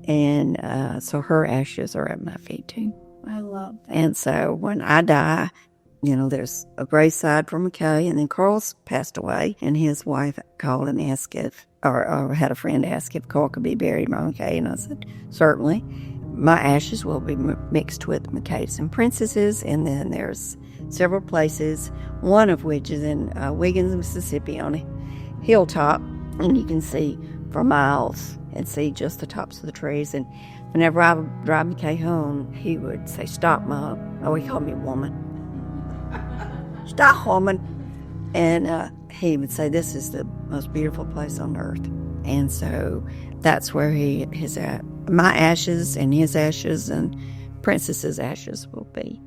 And so her ashes are at my feet, too. I love that. And so when I die, there's a graveside for McKay, and then Carl's passed away, and his wife called and asked or had a friend ask if Carl could be buried by McKay, and I said, certainly. My ashes will be mixed with McKay's and Princess's, and then there's several places, one of which is in Wiggins, Mississippi, on a hilltop, and you can see for miles and see just the tops of the trees. And whenever I would drive McKay home, he would say, stop, Mom. Oh, he called me woman. Stop, woman. And he would say, this is the most beautiful place on earth. And so that's where he is at. My ashes and his ashes and Princess's ashes will be.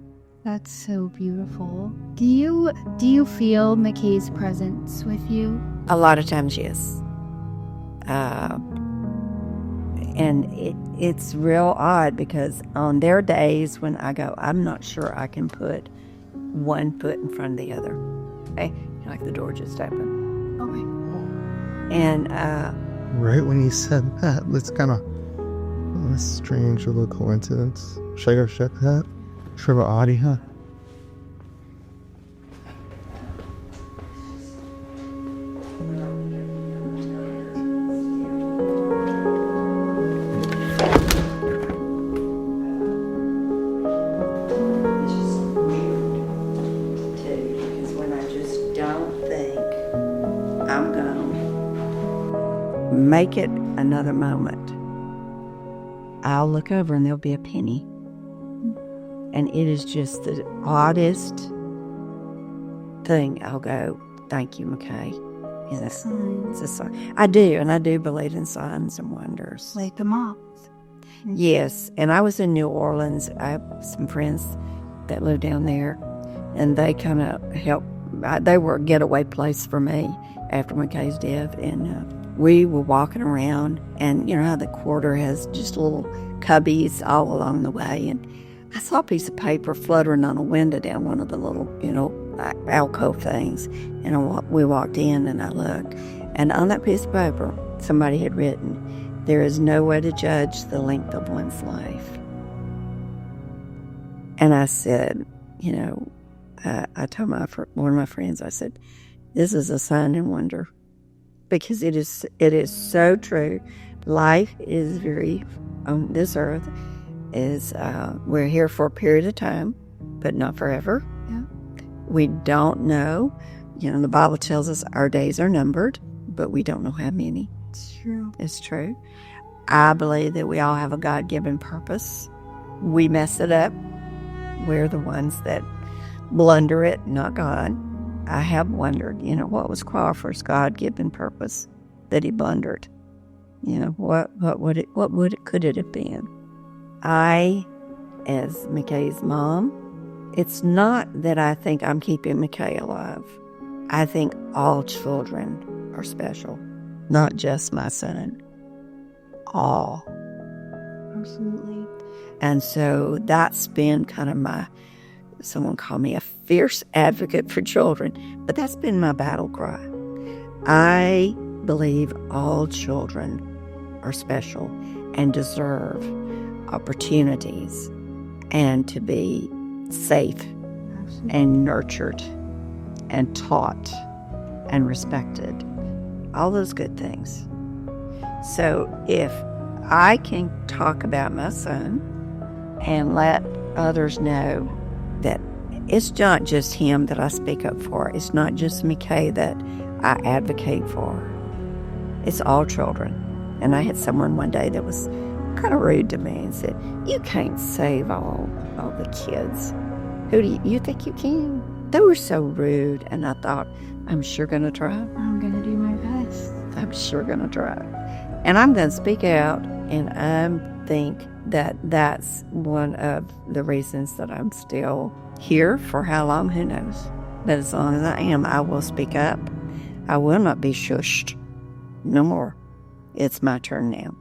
That's so beautiful. Do you feel McKay's presence with you? A lot of times, yes. And it's real odd because on their days when I go, I'm not sure I can put one foot in front of the other. Okay? Like the door just opened. Okay. And right when you said that, that's kind of a strange little coincidence. Should I go check that? Sure about Audie, huh? make it another moment. I'll look over and there'll be a penny. And it is just the oddest thing. I'll go, thank you, McKay. Yes, it's a sign. I do, and I do believe in signs and wonders. Like the moth. Yes, and I was in New Orleans. I have some friends that live down there, and they kind of helped. They were a getaway place for me after McKay's death, and we were walking around, and you know how the quarter has just little cubbies all along the way, and I saw a piece of paper fluttering on a window down one of the little, alcove things, and we walked in, and I looked, and on that piece of paper, somebody had written, "There is no way to judge the length of one's life." And I said, I told one of my friends, I said, this is a sign and wonder, because it is so true. Life is on this earth is, we're here for a period of time, but not forever. Yeah. We don't know. The Bible tells us our days are numbered, but we don't know how many. It's true. It's true. I believe that we all have a God-given purpose. We mess it up. We're the ones that blunder it, not God. I have wondered, what was Crawford's God-given purpose that he blundered? What could it have been? I, as McKay's mom, it's not that I think I'm keeping McKay alive. I think all children are special, not just my son. All. Absolutely. And so that's been kind of someone called me a fierce advocate for children, but that's been my battle cry. I believe all children are special and deserve opportunities and to be safe and nurtured and taught and respected. All those good things. So if I can talk about my son and let others know that it's not just him that I speak up for. It's not just McKay that I advocate for. It's all children. And I had someone one day that was kind of rude to me and said, "You can't save all the kids. Who do you think you can?" They were so rude, and I thought, I'm sure going to try. I'm going to do my best. I'm sure going to try. And I'm going to speak out, and I think that that's one of the reasons that I'm still here. For how long, who knows? But as long as I am, I will speak up. I will not be shushed. No more. It's my turn now.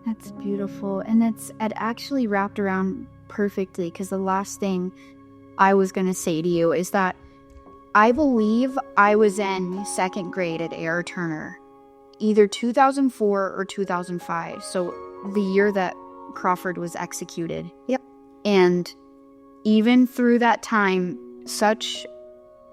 That's beautiful. And it actually wrapped around perfectly, because the last thing I was going to say to you is that I believe I was in second grade at A.R. Turner, either 2004 or 2005. So the year that Crawford was executed. Yep. And even through that time, such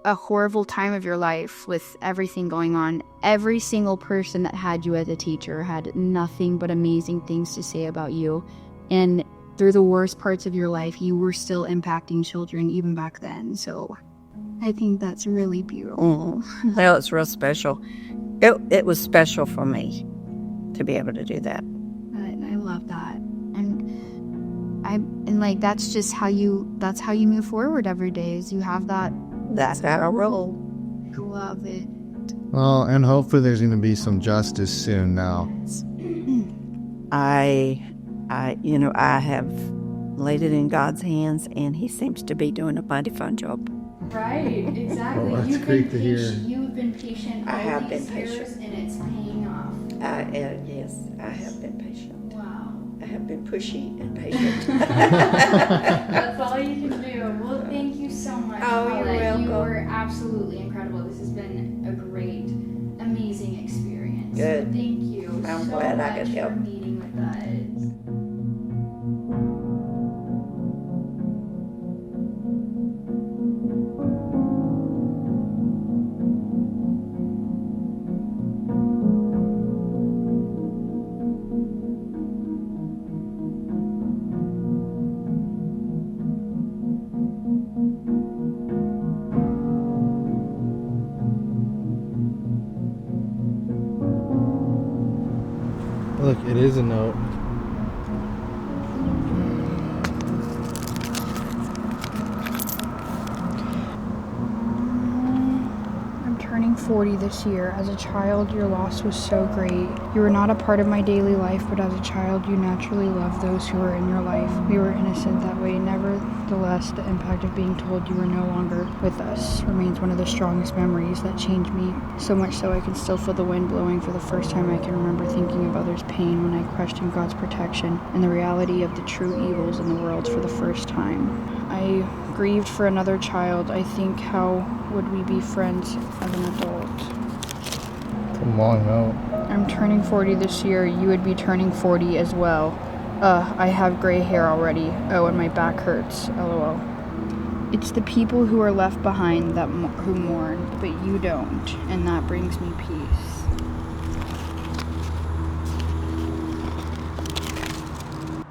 a horrible time of your life with everything going on, every single person that had you as a teacher had nothing but amazing things to say about you. And through the worst parts of your life, you were still impacting children even back then. So I think that's really beautiful. Well, it's real special. It was special for me to be able to do that. I love that. And like that's just how you move forward every day, is you have that. That's how I roll. Love it. Well, and hopefully there's going to be some justice soon now. I have laid it in God's hands, and he seems to be doing a mighty fine job. Right, exactly. Well, that's great to hear. You've been patient all I have these been years, patient. and it's paying off. Yes, I have been patient. Wow. I have been pushy and patient. That's all you can do. Well, thank you so much, Oh, you're Paulette. welcome. You were absolutely incredible. This has been a great, amazing experience. Good. So thank you I'm so glad I much could help. for meeting with us. Look, it is a note. I'm turning 40 this year. As a child, your loss was so great. You were not a part of my daily life, but as a child, you naturally loved those who were in your life. We were innocent that way. Nevertheless, the impact of being told you were no longer with us remains one of the strongest memories that changed me. So much so I can still feel the wind blowing. For the first time, I can remember thinking of others' pain when I questioned God's protection and the reality of the true evils in the world for the first time. I grieved for another child. I think, how would we be friends as an adult? It's a long note. I'm turning 40 this year. You would be turning 40 as well. I have gray hair already. Oh, and my back hurts. LOL. It's the people who are left behind who mourn, but you don't, and that brings me peace.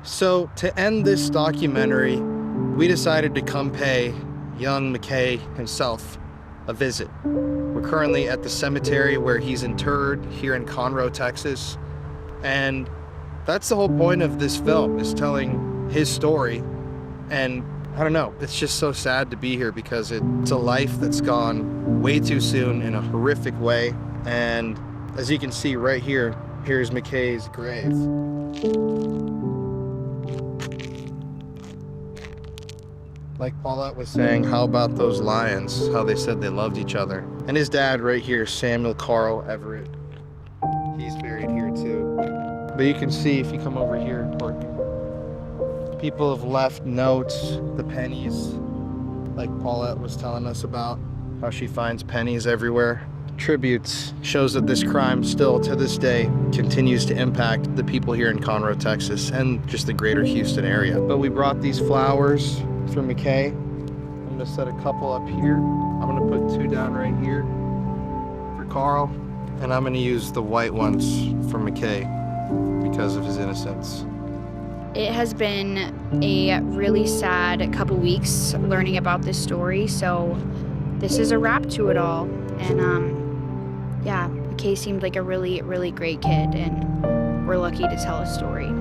So, to end this documentary, we decided to come pay young McKay himself a visit. We're We're currently at the cemetery where he's interred here in Conroe, Texas. And that's the whole point of this film, is telling his story. And I don't know, it's just so sad to be here because it's a life that's gone way too soon in a horrific way. And as you can see right here, here's McKay's grave. Like Paulette was saying, how about those lions? How they said they loved each other. And his dad right here, Samuel Carl Everett. He's buried here too. But you can see if you come over here, Courtney, people have left notes, the pennies, like Paulette was telling us about, how she finds pennies everywhere. Tributes shows that this crime still to this day continues to impact the people here in Conroe, Texas, and just the greater Houston area. But we brought these flowers for McKay. I'm gonna set a couple up here. I'm gonna put 2 down right here for Carl, and I'm gonna use the white ones for McKay because of his innocence. It has been a really sad couple weeks learning about this story, so this is a wrap to it all. And yeah, McKay seemed like a really, really great kid, and we're lucky to tell his story.